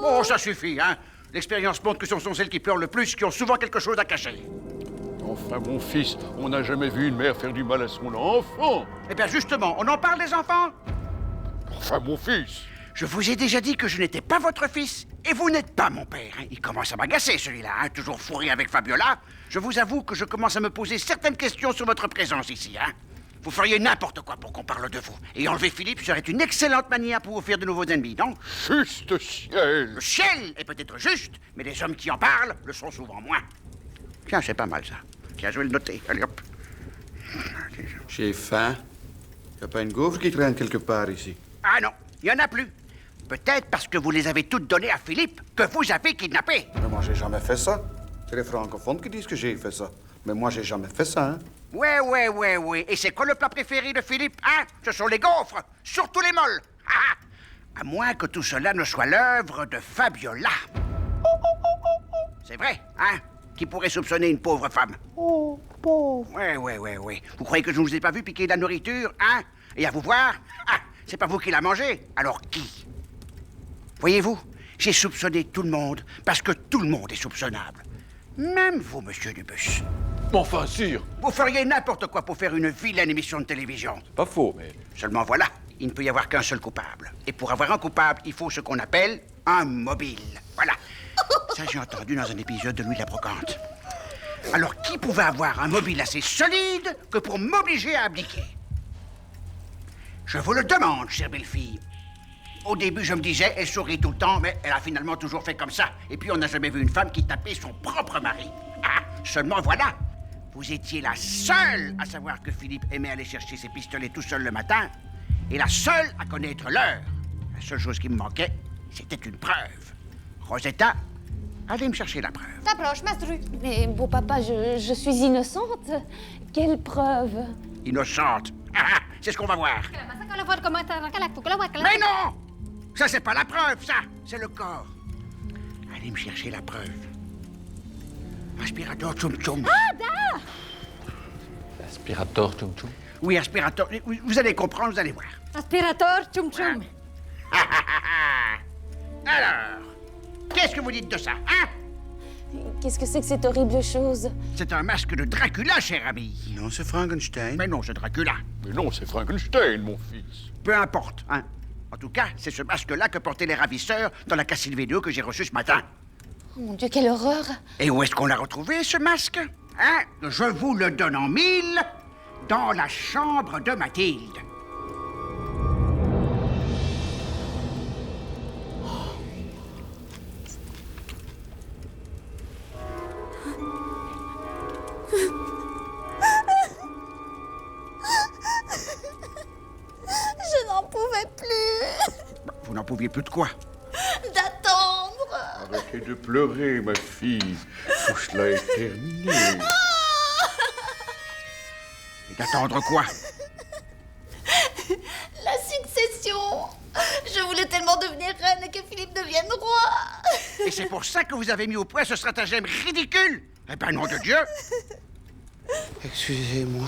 Bon, ça suffit, hein. L'expérience montre que ce sont celles qui pleurent le plus qui ont souvent quelque chose à cacher. Enfin, mon fils, on n'a jamais vu une mère faire du mal à son enfant. Eh bien, justement, on en parle des enfants? Enfin, mon fils. Je vous ai déjà dit que je n'étais pas votre fils, et vous n'êtes pas mon père. Hein. Il commence à m'agacer, celui-là, hein, toujours fourré avec Fabiola. Je vous avoue que je commence à me poser certaines questions sur votre présence ici, hein. Vous feriez n'importe quoi pour qu'on parle de vous. Et enlever Philippe serait une excellente manière pour vous faire de nouveaux ennemis, non? Juste ciel. Le ciel est peut-être juste, mais les hommes qui en parlent le sont souvent moins. Tiens, c'est pas mal, ça. Tiens, je vais le noter. Allez, hop. J'ai faim. Y a pas une gaufre qui traîne quelque part ici? Ah non, il y en a plus. Peut-être parce que vous les avez toutes données à Philippe que vous avez kidnappé. Mais moi, j'ai jamais fait ça. C'est les francophones qui disent que j'ai fait ça. Mais moi, j'ai jamais fait ça, hein. Ouais. Et c'est quoi le plat préféré de Philippe, hein? Ce sont les gaufres, surtout les molles. À moins que tout cela ne soit l'œuvre de Fabiola. C'est vrai, hein? Qui pourrait soupçonner une pauvre femme? Oh, pauvre. Ouais. Vous croyez que je ne vous ai pas vu piquer de la nourriture, hein? Et à vous voir, c'est pas vous qui l'a mangé. Alors qui? Voyez-vous, j'ai soupçonné tout le monde parce que tout le monde est soupçonnable. Même vous, monsieur Dubus. Enfin, sire. Vous feriez n'importe quoi pour faire une vilaine émission de télévision. Pas faux, mais... Seulement voilà, il ne peut y avoir qu'un seul coupable. Et pour avoir un coupable, il faut ce qu'on appelle un mobile. Voilà. Ça, j'ai entendu dans un épisode de Louis la Brocante. Alors, qui pouvait avoir un mobile assez solide que pour m'obliger à abdiquer? Je vous le demande, chère belle-fille. Au début, je me disais, elle sourit tout le temps, mais elle a finalement toujours fait comme ça. Et puis, on n'a jamais vu une femme qui tapait son propre mari. Seulement voilà, vous étiez la seule à savoir que Philippe aimait aller chercher ses pistolets tout seul le matin, et la seule à connaître l'heure. La seule chose qui me manquait, c'était une preuve. Rosetta, allez me chercher la preuve. T'approches, Mastru. Mais beau papa, je suis innocente. Quelle preuve? Innocente. C'est ce qu'on va voir. Mais non! Ça, c'est pas la preuve, ça! C'est le corps. Allez me chercher la preuve. Aspirateur tchoum tchoum. Aspirateur tchoum tchoum. Oui, aspirateur. Vous allez comprendre, vous allez voir. Aspirateur tchoum tchoum. Alors, qu'est-ce que vous dites de ça, hein? Qu'est-ce que c'est que cette horrible chose? C'est un masque de Dracula, cher ami. Non, c'est Frankenstein. Mais non, c'est Dracula. Mais non, c'est Frankenstein, mon fils. Peu importe, hein. En tout cas, c'est ce masque-là que portaient les ravisseurs dans la cassette vidéo que j'ai reçue ce matin. Oh mon Dieu, quelle horreur! Et où est-ce qu'on l'a retrouvé, ce masque? Hein? Je vous le donne en 1000, dans la chambre de Mathilde. Je n'en pouvais plus. Vous n'en pouviez plus de quoi? D'attendre. Arrêtez de pleurer, ma fille. Tout cela est terminé. Et d'attendre quoi? La succession. Je voulais tellement devenir reine et que Philippe devienne roi. Et c'est pour ça que vous avez mis au point ce stratagème ridicule? Eh ben, nom de Dieu! Excusez-moi.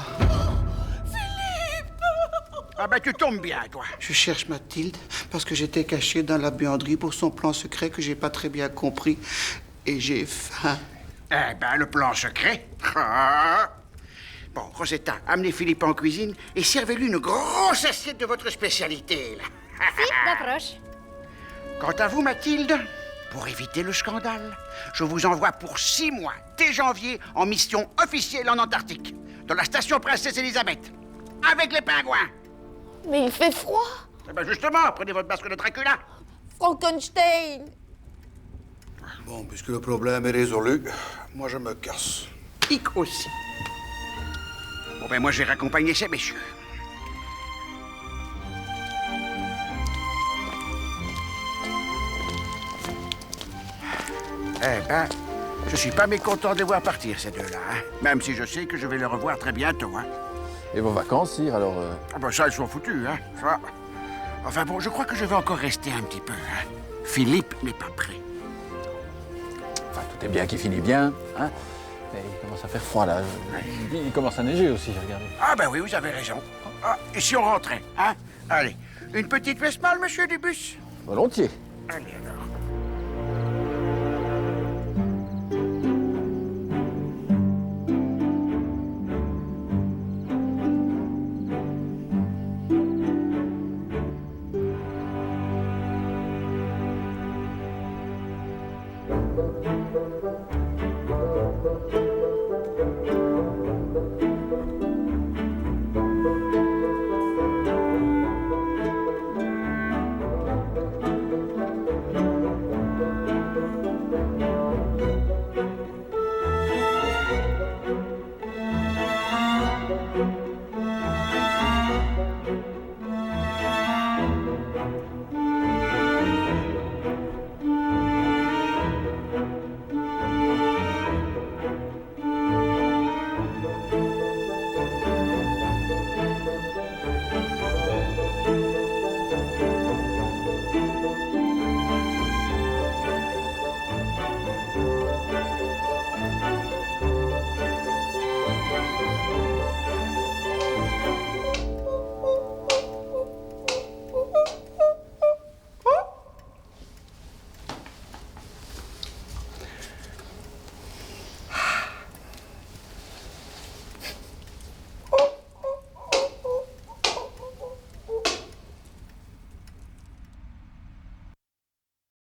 Ah ben, tu tombes bien, toi. Je cherche Mathilde parce que j'étais caché dans la buanderie pour son plan secret que j'ai pas très bien compris. Et j'ai faim. Eh ben, le plan secret. Ah. Bon, Rosetta, amenez Philippe en cuisine et servez-lui une grosse assiette de votre spécialité, là. Si, d'approche. Quant à vous, Mathilde, pour éviter le scandale, je vous envoie pour 6 mois, dès janvier, en mission officielle en Antarctique, dans la station Princesse Elisabeth, avec les pingouins. Mais il fait froid. Eh ben justement, prenez votre masque de Dracula. Frankenstein. Bon, puisque le problème est résolu, moi je me casse. Hic aussi. Bon, ben moi je vais raccompagner ces messieurs. Eh ben, je suis pas mécontent de les voir partir, ces deux-là, hein. Même si je sais que je vais les revoir très bientôt, hein. Et vos vacances, sire, alors Ah ben ça, ils sont foutus, hein. Ça. Enfin bon, je crois que je vais encore rester un petit peu, hein. Philippe n'est pas prêt. Enfin, tout est bien qui finit bien, hein. Mais il commence à faire froid, là. Il commence à neiger aussi, j'ai regardé. Ah ben oui, vous avez raison. Ah, et si on rentrait, hein? Allez, une petite Vespale, monsieur Dubus? Volontiers. Allez alors.